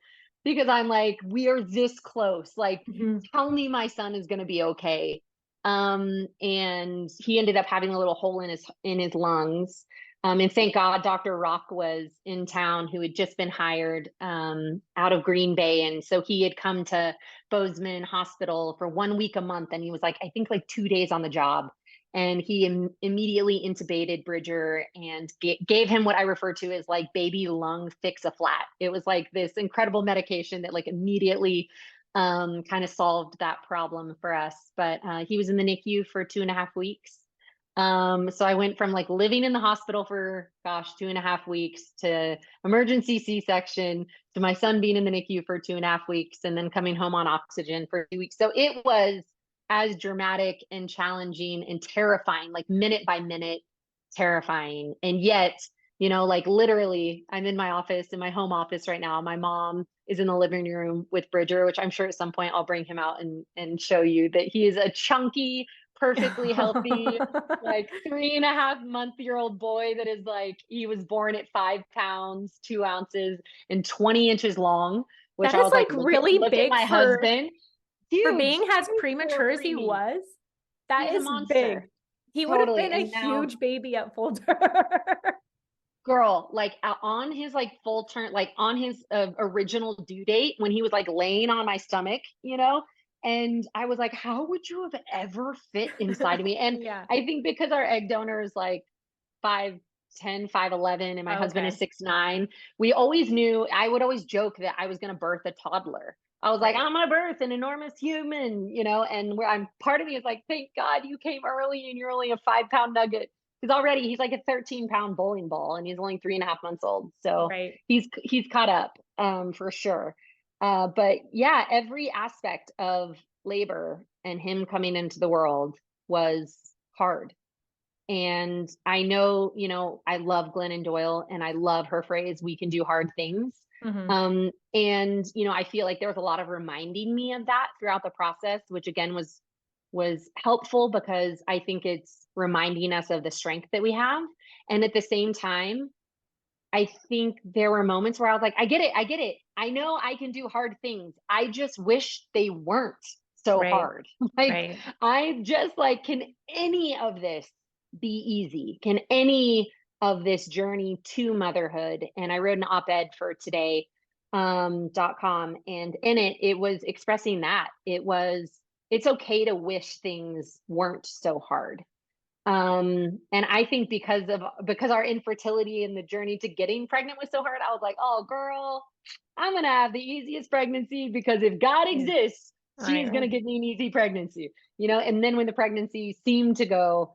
because I'm like, we are this close. Like, Mhm. tell me my son is going to be okay. And he ended up having a little hole in his lungs. And thank God Dr. Rock was in town, who had just been hired out of Green Bay. And so he had come to Bozeman Hospital for 1 week a month. And he was like, I think like 2 days on the job. And he immediately intubated Bridger and gave him what I refer to as like baby lung fix-a-flat. It was like this incredible medication that like immediately kind of solved that problem for us. But he was in the NICU for 2.5 weeks. So I went from like living in the hospital for, gosh, 2.5 weeks, to emergency C-section, to my son being in the NICU for 2.5 weeks, and then coming home on oxygen for 2 weeks. So it was as dramatic and challenging and terrifying, like minute by minute terrifying. And yet, you know, like literally, I'm in my office, in my home office right now. My mom is in the living room with Bridger, which I'm sure at some point I'll bring him out and show you that he is a chunky, perfectly healthy, like 3.5-month-old boy that is like, he was born at 5 pounds, 2 ounces, and 20 inches long, which That I is was like, like really look at big my for husband. for Huge, being as huge for a premature as he preemie. was. That He's a is big. monster. He would have totally. been a And now, huge baby at full term. girl, like on his like full turn, like on his original due date when he was like laying on my stomach, and I was like, how would you have ever fit inside of me? And Yeah. I think because our egg donor is like 5'10", 5'11", and my Oh, husband okay. is 6'9", we always knew, I would always joke that I was going to birth a toddler. I was like, Right. I'm going to birth an enormous human, and where I'm part of me is like, thank God you came early and you're only a 5-pound nugget. Because already he's like a 13-pound bowling ball and he's only 3.5 months old. So Right. he's caught up, for sure. But yeah, every aspect of labor and him coming into the world was hard. And I know, I love Glennon Doyle and I love her phrase, we can do hard things. Mhm. And I feel like there was a lot of reminding me of that throughout the process, which again was helpful because I think it's reminding us of the strength that we have. And at the same time, I think there were moments where I was like, I get it, I get it. I know I can do hard things. I just wish they weren't so Right. hard. Like, Right. I just like, can any of this be easy? Can any of this journey to motherhood? And I wrote an op-ed for today .com, and in it was expressing that it's okay to wish things weren't so hard. And I think because our infertility and the journey to getting pregnant was so hard, I was like, oh girl, I'm gonna have the easiest pregnancy because if God Yeah. exists, Right, she's gonna right. give me an easy pregnancy. And then when the pregnancy seemed to go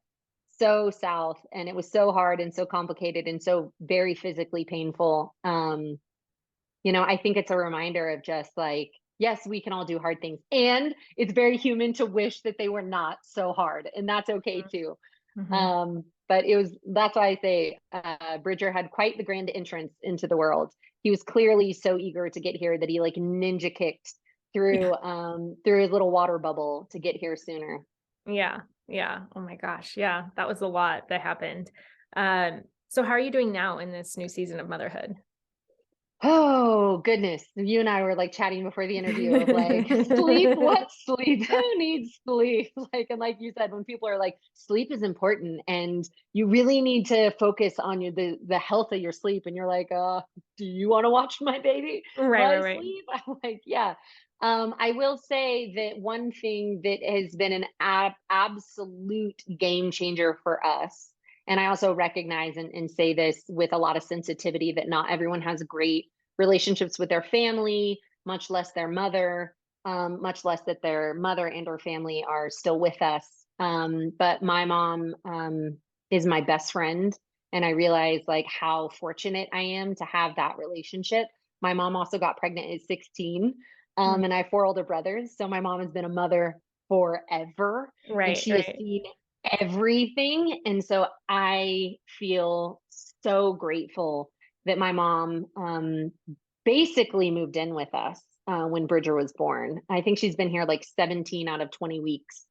so south and it was so hard and so complicated and so very physically painful, I think it's a reminder of just like, yes, we can all do hard things. And it's very human to wish that they were not so hard. And that's okay too. Mhm. But that's why I say Bridger had quite the grand entrance into the world. He was clearly so eager to get here that he like ninja kicked through his little water bubble to get here sooner. Yeah. Yeah. Oh my gosh. Yeah. That was a lot that happened. So how are you doing now in this new season of motherhood? Oh goodness. You and I were like chatting before the interview of like sleep, what sleep? Who needs sleep? Like, and like you said, when people are like, sleep is important and you really need to focus on the health of your sleep. And you're like, do you want to watch my baby Right, while right, I right. sleep? I'm like, yeah. I will say that one thing that has been an absolute game changer for us, and I also recognize and say this with a lot of sensitivity, that not everyone has great relationships with their family, much less their mother, much less that their mother and or family are still with us. But my mom is my best friend. And I realize like how fortunate I am to have that relationship. My mom also got pregnant at 16. Mm. And I have 4 older brothers. So my mom has been a mother forever and Right, she has right. seen everything. And so I feel so grateful that my mom basically moved in with us when Bridger was born. I think she's been here like 17 out of 20 weeks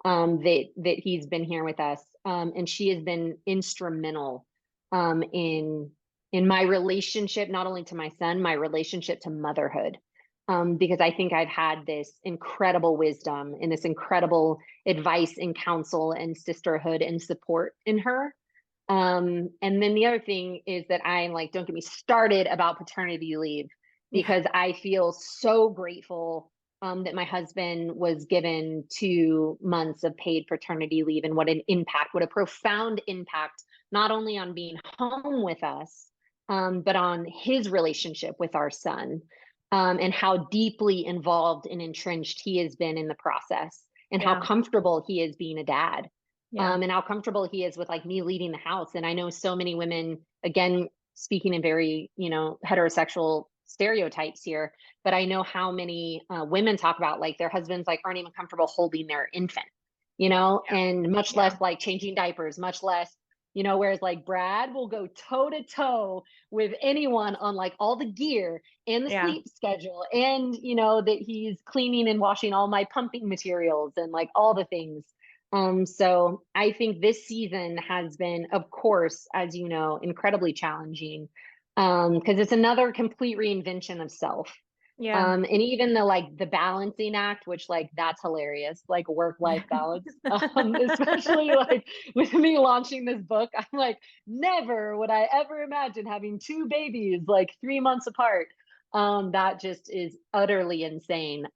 that he's been here with us, and she has been instrumental in my relationship, not only to my son, my relationship to motherhood. Because I think I've had this incredible wisdom and this incredible advice and counsel and sisterhood and support in her. And then the other thing is that I'm like, don't get me started about paternity leave Yeah. because I feel so grateful that my husband was given 2 months of paid paternity leave, and what an impact, what a profound impact, not only on being home with us, but on his relationship with our son, and how deeply involved and entrenched he has been in the process, and how Yeah. comfortable he is being a dad, Yeah. and how comfortable he is with like me leaving the house. And I know so many women, again, speaking in very, heterosexual stereotypes here, but I know how many women talk about like their husbands like aren't even comfortable holding their infant, and much Yeah. less like changing diapers, much less, whereas like Brad will go toe to toe with anyone on like all the gear and the Yeah. sleep schedule, and that he's cleaning and washing all my pumping materials and like all the things. So I think this season has been, of course, as you know, incredibly challenging, because it's another complete reinvention of self. Yeah. And even the balancing act, which like that's hilarious, like work-life balance. Especially like with me launching this book, I'm like, never would I ever imagine having two babies like 3 months apart. That just is utterly insane.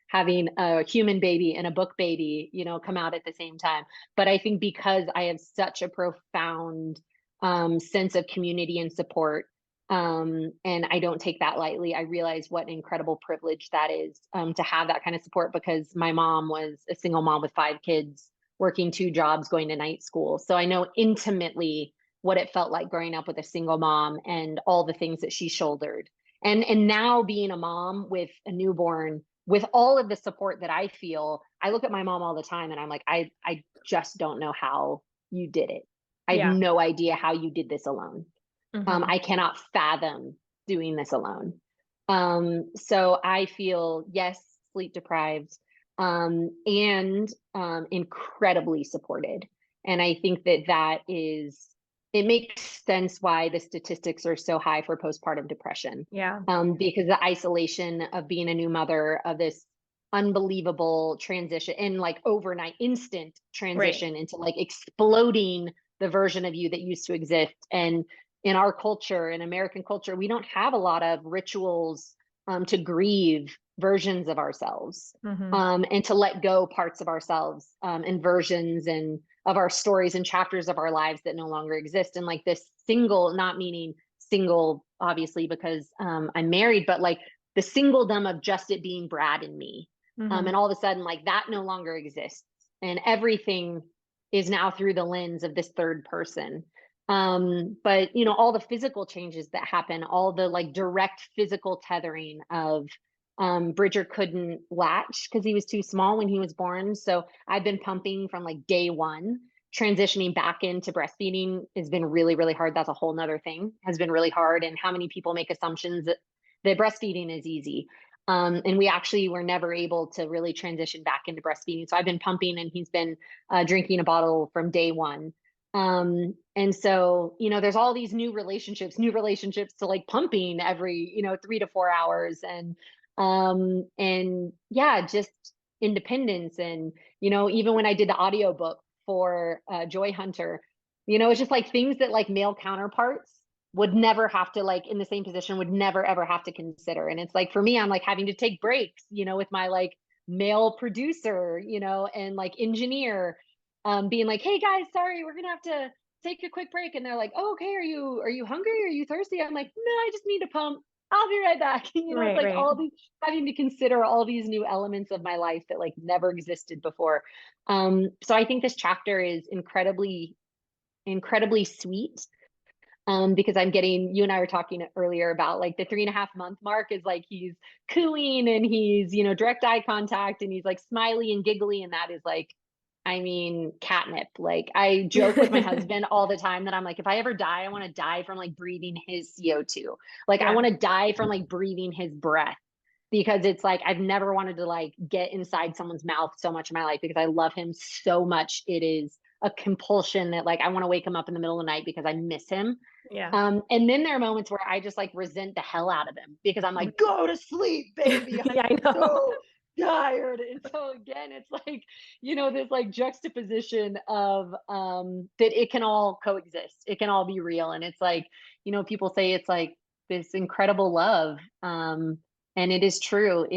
Having a human baby and a book baby, come out at the same time. But I think because I have such a profound sense of community and support, and I don't take that lightly. I realize what an incredible privilege that is, to have that kind of support, because my mom was a single mom with 5 kids, working 2 jobs, going to night school. So I know intimately what it felt like growing up with a single mom and all the things that she shouldered. And now being a mom with a newborn, with all of the support that I feel, I look at my mom all the time and I'm like, I just don't know how you did it. I have Yeah. no idea how you did this alone. Hmm. I cannot fathom doing this alone. So I feel, yes, sleep deprived, and incredibly supported. And I think it makes sense why the statistics are so high for postpartum depression, Yeah. because the isolation of being a new mother, of this unbelievable transition and like overnight instant Right. transition into like exploding the version of you that used to exist. And in our culture, in American culture, we don't have a lot of rituals, to grieve versions of ourselves, Hmm. and to let go parts of ourselves, and versions and of our stories and chapters of our lives that no longer exist. And like this single, not meaning single, obviously, because I'm married, but like the singledom of just it being Brad and me. Hmm. And all of a sudden, like that no longer exists. And everything is now through the lens of this third person. But all the physical changes that happen, all the like direct physical tethering of, Bridger couldn't latch because he was too small when he was born. So I've been pumping from like day one. Transitioning back into breastfeeding has been really, really hard. That's a whole nother thing, has been really hard. And how many people make assumptions that breastfeeding is easy. And we actually were never able to really transition back into breastfeeding. So I've been pumping and he's been drinking a bottle from day one. And so, there's all these new relationships to like pumping every, 3 to 4 hours. And yeah, just independence. And, even when I did the audiobook for Joy Hunter, it's just like things that like male counterparts would never have to, like in the same position, would never ever have to consider. And it's like for me, I'm like having to take breaks, with my like male producer, and like engineer, being like, hey guys, sorry, we're gonna have to take a quick break. And they're like, oh, okay, are you hungry? Are you thirsty? I'm like, no, I just need to pump. I'll be right back. It's Right. like Right. all these, having to consider all these new elements of my life that like never existed before. So I think this chapter is incredibly, incredibly sweet, because I'm getting, you and I were talking earlier about like the 3.5 month mark is like he's cooing and he's, direct eye contact and he's like smiley and giggly. And that is like, I mean, catnip. Like I joke with my husband all the time that I'm like, if I ever die, I want to die from like breathing his CO2. Like I Yeah. want to die from like breathing his breath, because it's like I've never wanted to like get inside someone's mouth so much in my life, because I love him so much. It is a compulsion that like I want to wake him up in the middle of the night because I miss him. Yeah. And then there are moments where I just like resent the hell out of him because I'm like, go to sleep, baby. Yeah, I I'm know. so tired. And so again, it's like, this like juxtaposition of that it can all coexist. It can all be real. And it's like, people say it's like this incredible love. And it is true.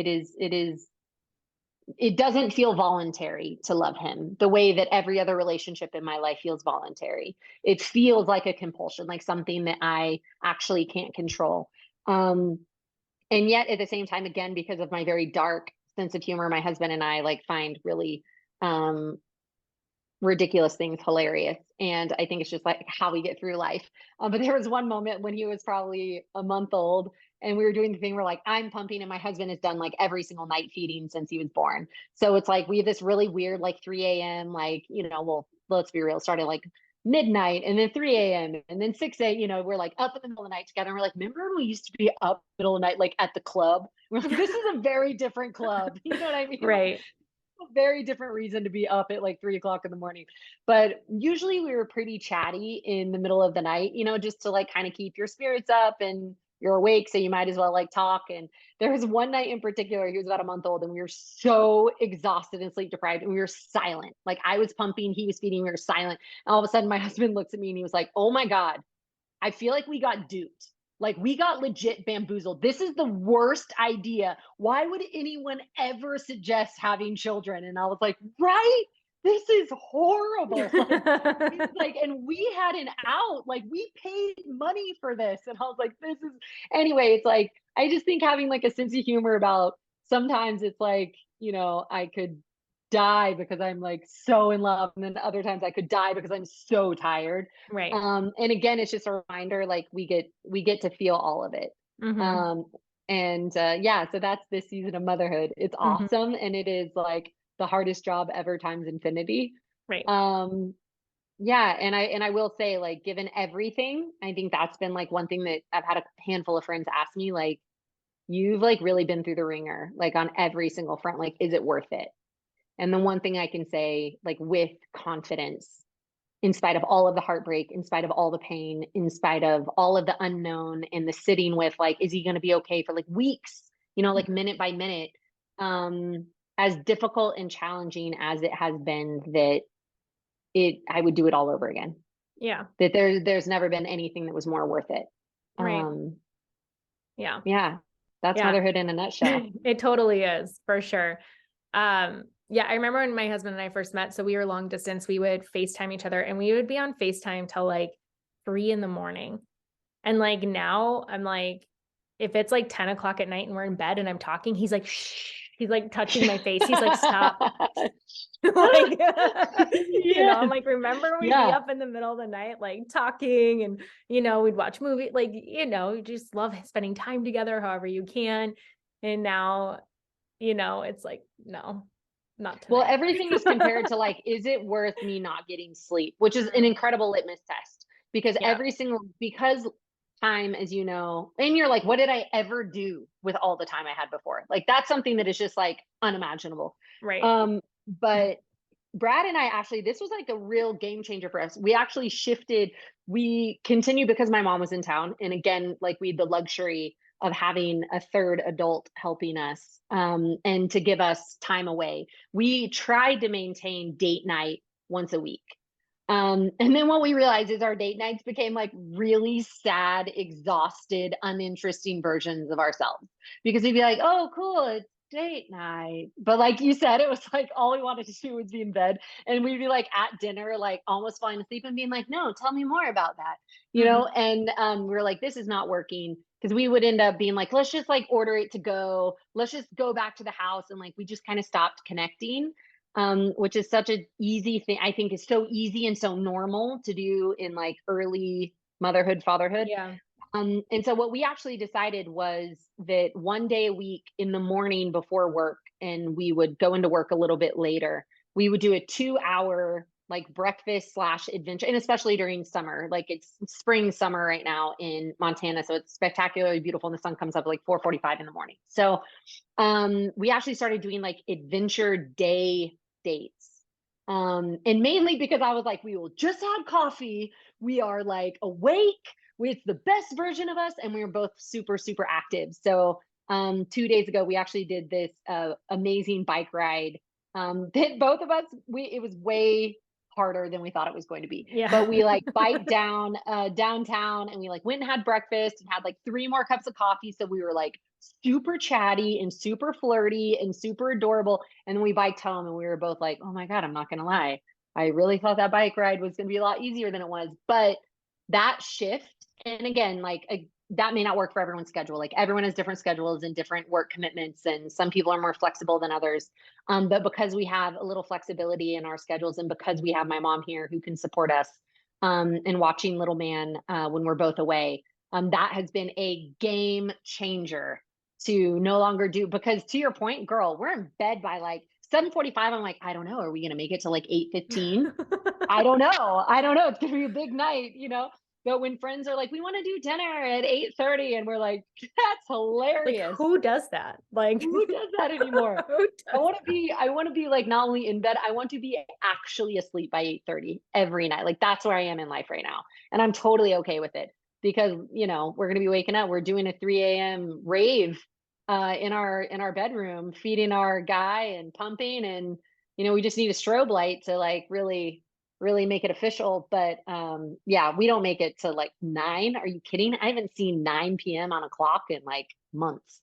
It doesn't feel voluntary to love him the way that every other relationship in my life feels voluntary. It feels like a compulsion, like something that I actually can't control. Um, and yet at the same time, again, because of my very dark sense of humor, my husband and I like find really um, ridiculous things hilarious. And I think it's just like how we get through life. But there was one moment when he was probably a month old and we were doing the thing where like I'm pumping and my husband has done like every single night feeding since he was born. So it's like we have this really weird like 3 a.m. like, well, let's be real, started like midnight and then 3 a.m. and then 6 a.m. We're like up in the middle of the night together. And we're like, remember when we used to be up middle of the night, like at the club? We're like, this is a very different club. You know what I mean? Like Right. a very different reason to be up at like 3 o'clock in the morning. But usually we were pretty chatty in the middle of the night, just to like kind of keep your spirits up and, you're awake, so you might as well like talk. And there was one night in particular, he was about a month old, and we were so exhausted and sleep deprived, and we were silent. Like I was pumping, he was feeding, we were silent. And all of a sudden my husband looks at me and he was like, oh my God, I feel like we got duped. Like we got legit bamboozled. This is the worst idea. Why would anyone ever suggest having children? And I was like, right? This is horrible. Like, and we had an out. Like we paid money for this. And I was like, this is anyway, it's like I just think having like a sense of humor about sometimes it's like, I could die because I'm like so in love. And then other times I could die because I'm so tired. Right. And again, it's just a reminder, like we get to feel all of it. Hmm. Um, and yeah, so that's this season of motherhood. It's Hmm. awesome. And it is like the hardest job ever times infinity. Right. Um, yeah, and I will say, like, given everything, I think that's been like one thing that I've had a handful of friends ask me, like, you've like really been through the ringer, like on every single front. Like, is it worth it? And the one thing I can say, like with confidence, in spite of all of the heartbreak, in spite of all the pain, in spite of all of the unknown and the sitting with like, is he going to be okay for like weeks, like minute by minute, as difficult and challenging as it has been, that I would do it all over again. Yeah. That there's never been anything that was more worth it. Right. Um, Yeah. yeah, that's Yeah. motherhood in a nutshell. It totally is, for sure. Yeah, I remember when my husband and I first met, so we were long distance, we would FaceTime each other and we would be on FaceTime till like 3 a.m. And like now I'm like, if it's like 10 o'clock at night and we're in bed and I'm talking, he's like, shh, he's like touching my face. He's like, stop. Like, I'm Yes. like, remember we'd be Yeah. up in the middle of the night, like talking and, we'd watch movie, like, you just love spending time together however you can. And now, it's like, no, not Well, tonight. everything is compared to like, is it worth me not getting sleep? Which is an incredible litmus test, because Yeah. because time, as you know, and you're like, what did I ever do with all the time I had before? Like that's something that is just like unimaginable. Right. But Brad and I actually, this was like a real game changer for us. We continued because my mom was in town. And again, like we had the luxury of having a third adult helping us, and to give us time away. We tried to maintain date night once a week. And then what we realized is our date nights became like really sad, exhausted, uninteresting versions of ourselves, because we'd be like, oh, cool, it's date night. But like you said, it was like all we wanted to do was be in bed. And we'd be like at dinner, like almost falling asleep and being like, no, tell me more about that, Mhm. And we were like, this is not working. Because we would end up being like, let's just like order it to go. Let's just go back to the house. And like, we just kind of stopped connecting, which is such an easy thing. I think is so easy and so normal to do in like early motherhood, fatherhood. Yeah. And so what we actually decided was that one day a week in the morning before work, and we would go into work a little bit later, we would do a 2 hour like breakfast slash adventure. And especially during summer, like it's spring, summer right now in Montana. So it's spectacularly beautiful. And the sun comes up at like 4:45 in the morning. So we actually started doing like adventure day dates. And mainly because I was like, we will just have coffee. We are like awake. It's the best version of us. And we were both super, super active. So 2 days ago, we actually did this amazing bike ride, that both of us, it was way harder than we thought it was going to be. Yeah. But we like biked down downtown, and we like went and had breakfast and had like 3 more cups of coffee. So we were like super chatty and super flirty and super adorable. And then we biked home, and we were both like, oh my God, I'm not gonna lie, I really thought that bike ride was gonna be a lot easier than it was. But that shift, and again, like that may not work for everyone's schedule. Like everyone has different schedules and different work commitments, and some people are more flexible than others. But because we have a little flexibility in our schedules, and because we have my mom here who can support us, and watching little man when we're both away, that has been a game changer to no longer do. Because to your point, girl, we're in bed by like 7:45. I'm like, I don't know, are we gonna make it to like 8:15? I don't know. I don't know. It's gonna be a big night. But when friends are like, we want to do dinner at 8:30, and we're like, that's Like, hilarious. who does that? Like, Who does that anymore? who I does want to be, I want to be like not only in bed, I want to be actually asleep by 8:30 every night. Like that's where I am in life right now. And I'm totally okay with it. because, we're going to be waking up. We're doing a 3 a.m. rave in our bedroom, feeding our guy and pumping. And, we just need a strobe light to like really make it official. But yeah, we don't make it to like 9. Are you kidding? I haven't seen 9 p.m. on a clock in like months.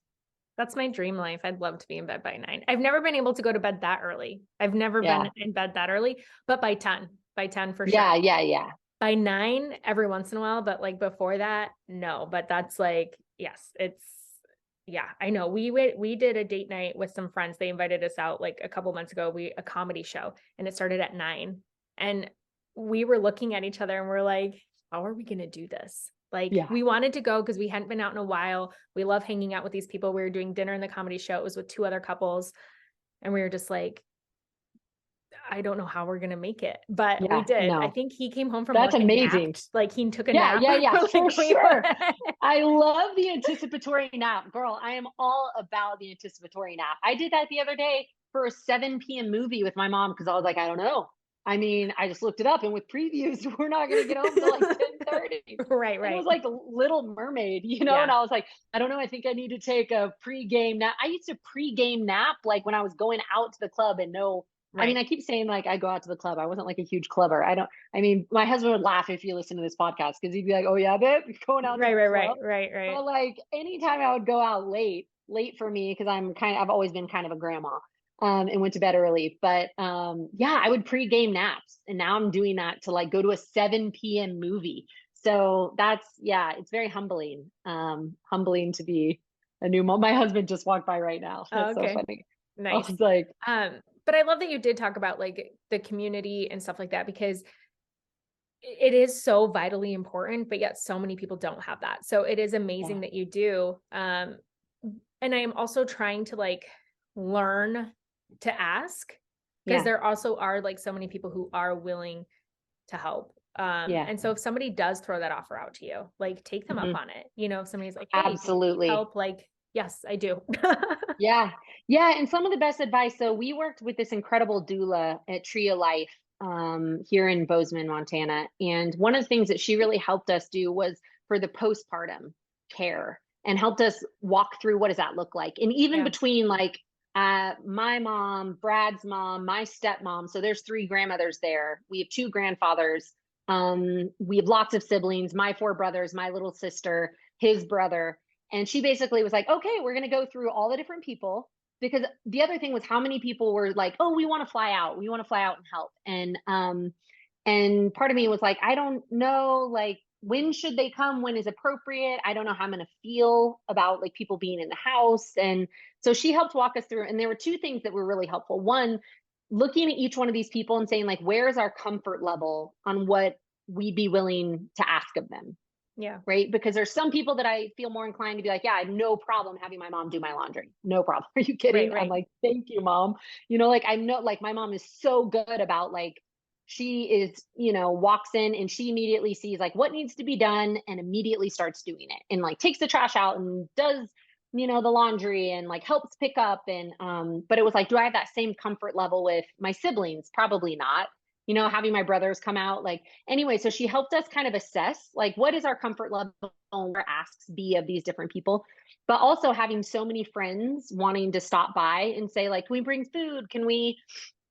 That's my dream life. I'd love to be in bed by 9. I've never been able to go to bed that early. I've never Yeah. been in bed that early, but by 10 for Yeah. sure. Yeah. Yeah. By 9 every once in a while, but like before that, no. But that's like, yes, yeah, I know. We did a date night with some friends. They invited us out like a couple months ago, a comedy show, and it started at 9. And we were looking at each other and we're like, how are we going to do this? Like Yeah. we wanted to go because we hadn't been out in a while. We love hanging out with these people. We were doing dinner in the comedy show. It was with 2 other couples. And we were just like, I don't know how we're going to make it, but we Yeah. did. I No, think he came home from that's work and amazing. napped. Like he took a Yeah. nap. Yeah. Yeah. Like For we were. sure. I love the anticipatory nap. Girl, I am all about the anticipatory nap. I did that the other day for a 7 p.m. movie with my mom because I was like, I don't know. I mean, I just looked it up, and with previews, we're not going to get home till like 10:30. Right, And it right. was like Little Mermaid, Yeah. and I was like, I don't know. I think I need to take a pre-game nap. I used to pre-game nap like when I was going out to the club and no. I mean, Right. I keep saying like I go out to the club. I wasn't like a huge clubber. I mean, my husband would laugh if you listen to this podcast because he'd be like, oh, yeah, babe, you're going out to Right, the right, right, club. right, right. But like anytime I would go out late for me, because I've always been kind of a grandma, and went to bed early. But yeah, I would pre-game naps, and now I'm doing that to like go to a 7 p.m. movie. So yeah, it's very humbling. Humbling to be a new mom. My husband just walked by right now. Oh, That's so okay. funny. I Nice. was like, But I love that you did talk about like the community and stuff like that because it is so vitally important, but yet so many people don't have that. So it is yeah, amazing that you do. And I am also trying to like learn to ask because yeah, there also are like so many people who are willing to help. yeah. And so if somebody does throw that offer out to you, like take them up Mhm. on it. If somebody's like, hey, do you need Absolutely. help? Like, yes, I do. Yeah. Yeah. And some of the best advice. So we worked with this incredible doula at Tree of Life here in Bozeman, Montana. And one of the things that she really helped us do was for the postpartum care and helped us walk through what does that look like. And even Yeah. between like my mom, Brad's mom, my stepmom. So there's 3 grandmothers there. We have 2 grandfathers. We have lots of siblings, my 4 brothers, my little sister, his brother. And she basically was like, okay, we're going to go through all the different people. Because the other thing was how many people were like, oh, we want to fly out. We want to fly out and help. And part of me was like, I don't know, like, when should they come? When is appropriate? I don't know how I'm going to feel about like people being in the house. And so she helped walk us through. And there were 2 things that were really helpful. One, looking at each one of these people and saying, like, where is our comfort level on what we'd be willing to ask of them? Yeah. Right? Because there's some people that I feel more inclined to be like, yeah, I have no problem having my mom do my laundry. No problem. Are you Right. kidding? I'm Right. like, thank you, mom. Like I know, like my mom is so good about like, she is, walks in and she immediately sees like what needs to be done and immediately starts doing it and like takes the trash out and does, the laundry and like helps pick up. And, but it was like, do I have that same comfort level with my siblings? Probably not. Having my brothers come out, like, anyway, so she helped us kind of assess like what is our comfort level where asks be of these different people, but also having so many friends wanting to stop by and say like, can we bring food, can we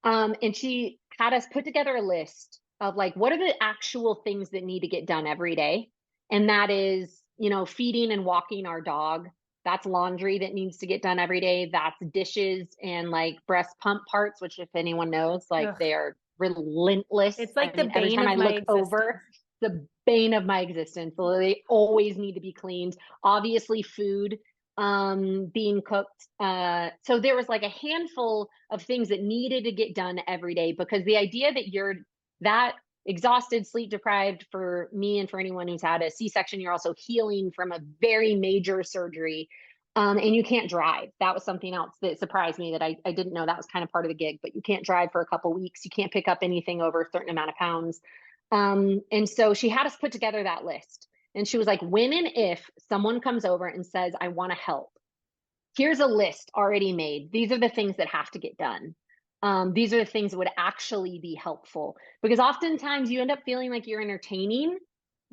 and she had us put together a list of like what are the actual things that need to get done every day. And that is, feeding and walking our dog. That's laundry that needs to get done every day. That's dishes and like breast pump parts, which if anyone knows, like Ugh. they are relentless. It's I like the mean, every bane time of I my look existence. over, the bane of my existence. So they always need to be cleaned. Obviously, food being cooked. So there was like a handful of things that needed to get done every day because the idea that you're that exhausted, sleep deprived for me and for anyone who's had a C-section, you're also healing from a very major surgery. And you can't drive. That was something else that surprised me that I didn't know that was kind of part of the gig, but you can't drive for a couple of weeks. You can't pick up anything over a certain amount of pounds. And so she had us put together that list. And she was like, when and if someone comes over and says, I want to help, here's a list already made. These are the things that have to get done. These are the things that would actually be helpful because oftentimes you end up feeling like you're entertaining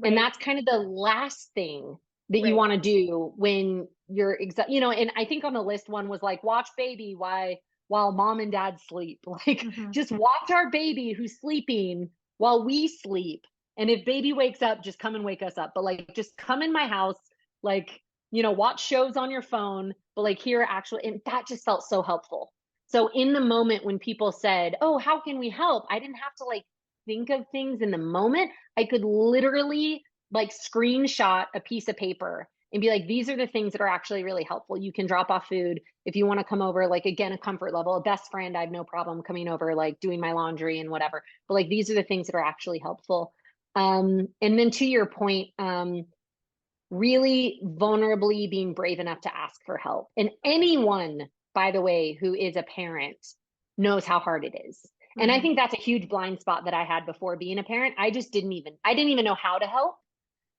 And Right. that's kind of the last thing that you Right. want to do when you're and I think on the list one was like watch baby while mom and dad sleep. Like Mhm. just watch our baby who's sleeping while we sleep. And if baby wakes up, just come and wake us up. But like just come in my house, like, watch shows on your phone, but like here actually, and that just felt so helpful. So in the moment when people said, "Oh, how can we help?" I didn't have to like think of things in the moment. I could literally like screenshot a piece of paper and be like, these are the things that are actually really helpful. You can drop off food if you want to come over, like again, a comfort level, a best friend, I have no problem coming over, like doing my laundry and whatever. But like these are the things that are actually helpful. And then to your point, really vulnerably being brave enough to ask for help. And anyone, by the way, who is a parent knows how hard it is. And I Mhm. think that's a huge blind spot that I had before being a parent. I didn't even know how to help,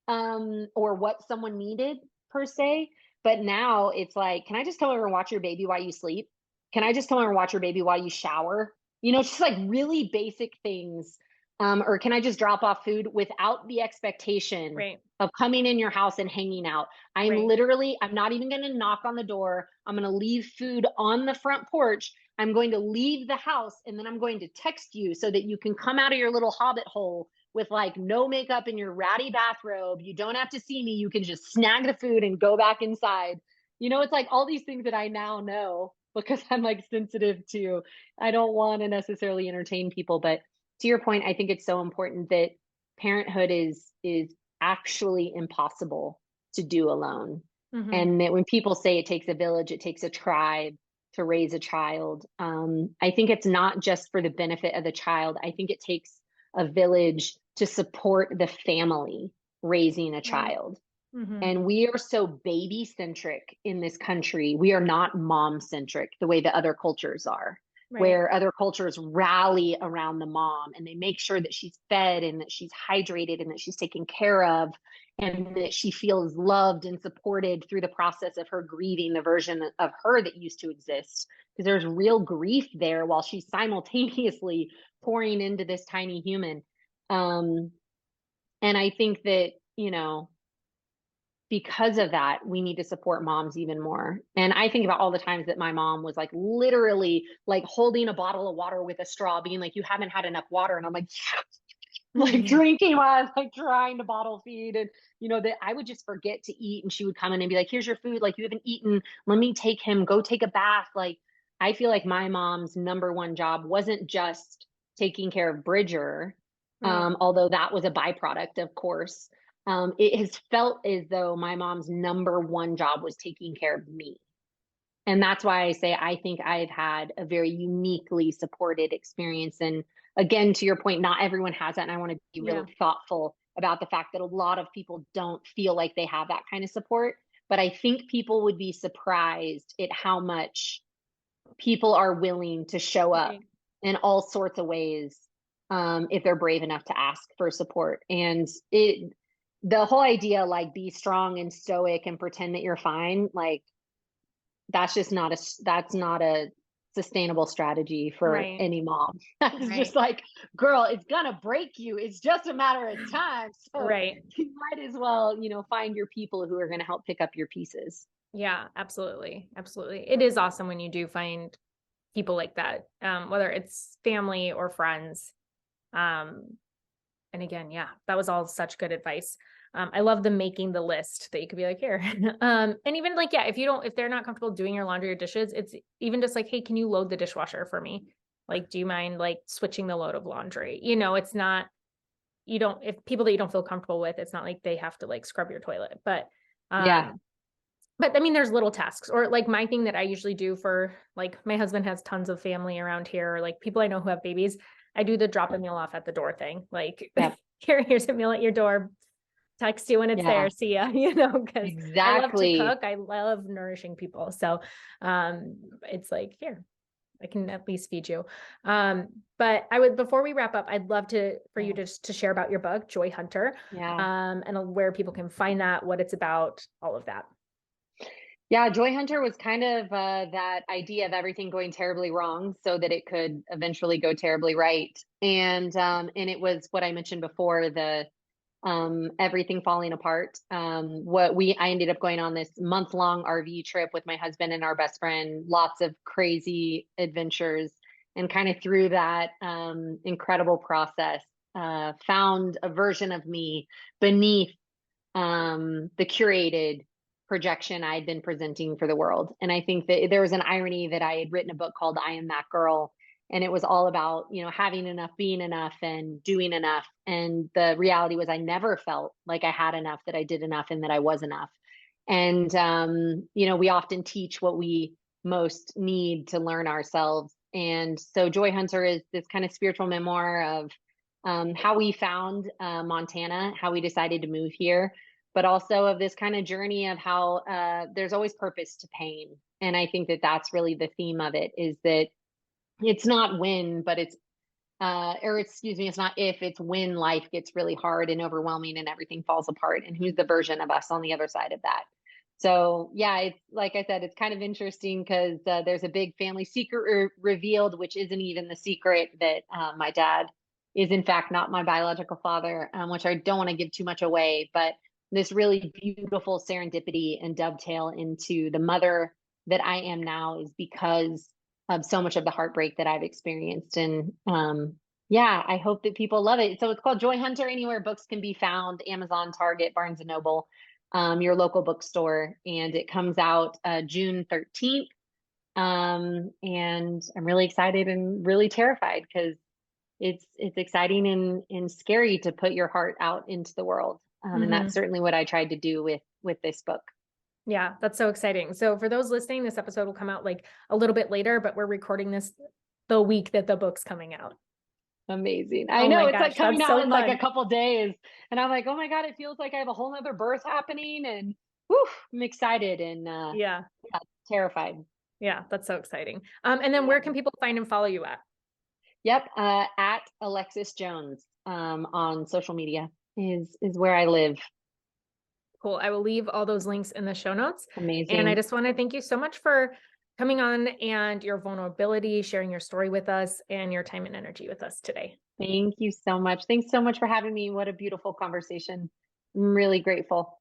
or what someone needed per se. But now it's like, can I just come over and watch your baby while you sleep? Can I just come over and watch your baby while you shower? Just like really basic things. Or can I just drop off food without the expectation Right. of coming in your house and hanging out? Right. I'm not even going to knock on the door. I'm going to leave food on the front porch. I'm going to leave the house and then I'm going to text you so that you can come out of your little hobbit hole with like no makeup in your ratty bathrobe. You don't have to see me. You can just snag the food and go back inside. It's like all these things that I now know because I'm like sensitive to, I don't want to necessarily entertain people. But to your point, I think it's so important that parenthood is actually impossible to do alone. Mhm. And that when people say it takes a village, it takes a tribe to raise a child. I think it's not just for the benefit of the child. I think it takes a village to support the family raising a Right. child. Mhm. And we are so baby centric in this country. We are not mom centric the way that other cultures are, Right. where other cultures rally around the mom and they make sure that she's fed and that she's hydrated and that she's taken care of and that she feels loved and supported through the process of her grieving the version of her that used to exist. Because there's real grief there while she's simultaneously pouring into this tiny human. Um, and I think that, because of that, we need to support moms even more. And I think about all the times that my mom was like literally like holding a bottle of water with a straw, being like, you haven't had enough water. And I'm like, like drinking while I was like trying to bottle feed. And, that I would just forget to eat. And she would come in and be like, here's your food. Like, you haven't eaten. Let me take him, go take a bath. Like, I feel like my mom's number one job wasn't just taking care of Bridger, Right. although that was a byproduct, of course. It has felt as though my mom's number one job was taking care of me. And that's why I say I think I've had a very uniquely supported experience. And again, to your point, not everyone has that. And I want to be Yeah. really thoughtful about the fact that a lot of people don't feel like they have that kind of support. But I think people would be surprised at how much people are willing to show up Right. in all sorts of ways, if they're brave enough to ask for support. And the whole idea, like be strong and stoic and pretend that you're fine, like that's not a sustaimital strategy for Right. any mom. That's just Right. like, girl, it's gonna break you. It's just a matter of time. So Right. you might as well, find your people who are going to help pick up your pieces. Yeah, absolutely. Absolutely. It is awesome when you do find people like that, whether it's family or friends. Um, and again, yeah, that was all such good advice. I love the making the list that you could be like, here. And even like, yeah, if they're not comfortable doing your laundry or dishes, it's even just like, hey, can you load the dishwasher for me? Like, do you mind like switching the load of laundry? It's not, if people that you don't feel comfortable with, it's not like they have to like scrub your toilet, Yeah. um, but I mean, there's little tasks or like my thing that I usually do for like my husband has tons of family around here, or like people I know who have babies. I do the drop a meal off at the door thing. Like, Yep. here's a meal at your door. Text you when it's Yeah. there. See ya, because I love to Exactly. cook. I love nourishing people. So it's like, here, I can at least feed you. But before we wrap up, I'd love for you Yeah. to share about your book, Joy Hunter, Yeah. and where people can find that, what it's about, all of that. Yeah, Joy Hunter was kind of that idea of everything going terribly wrong so that it could eventually go terribly right. And it was what I mentioned before, everything falling apart. I ended up going on this month-long RV trip with my husband and our best friend, lots of crazy adventures, and kind of through that incredible process, found a version of me beneath the curated projection I had been presenting for the world. And I think that there was an irony that I had written a book called I Am That Girl. And it was all about, having enough, being enough, and doing enough. And the reality was I never felt like I had enough, that I did enough, and that I was enough. And, we often teach what we most need to learn ourselves. And so Joy Hunter is this kind of spiritual memoir of how we found Montana, how we decided to move here, but also of this kind of journey of how there's always purpose to pain. And I think that that's really the theme of it, is that it's not when, but it's not if, it's when life gets really hard and overwhelming and everything falls apart, and who's the version of us on the other side of that. So yeah, it's like I said, it's kind of interesting because there's a big family secret revealed, which isn't even the secret, that my dad is in fact not my biological father, which I don't want to give too much away, but this really beautiful serendipity and dovetail into the mother that I am now is because of so much of the heartbreak that I've experienced. And yeah, I hope that people love it. So it's called Joy Hunter, anywhere books can be found: Amazon, Target, Barnes and Noble, your local bookstore. And it comes out June 13th. And I'm really excited and really terrified, because it's exciting and scary to put your heart out into the world. And that's certainly what I tried to do with this book. Yeah, that's so exciting. So for those listening, this episode will come out like a little bit later, but we're recording this the week that the book's coming out. Amazing. I Oh know my it's gosh, like coming that's out so in like a fun. couple days, and I'm like, oh my God, it feels like I have a whole nother birth happening, and whew, I'm excited and Yeah. yeah, terrified. Yeah, that's so exciting. And then where Yeah. can people find and follow you at? Yep. At Alexis Jones on social media is where I live. Cool. I will leave all those links in the show notes. And I Amazing. just want to thank you so much for coming on, and your vulnerability, sharing your story with us, and your time and energy with us today. Thank you so much. Thanks so much for having me. What a beautiful conversation. I'm really grateful.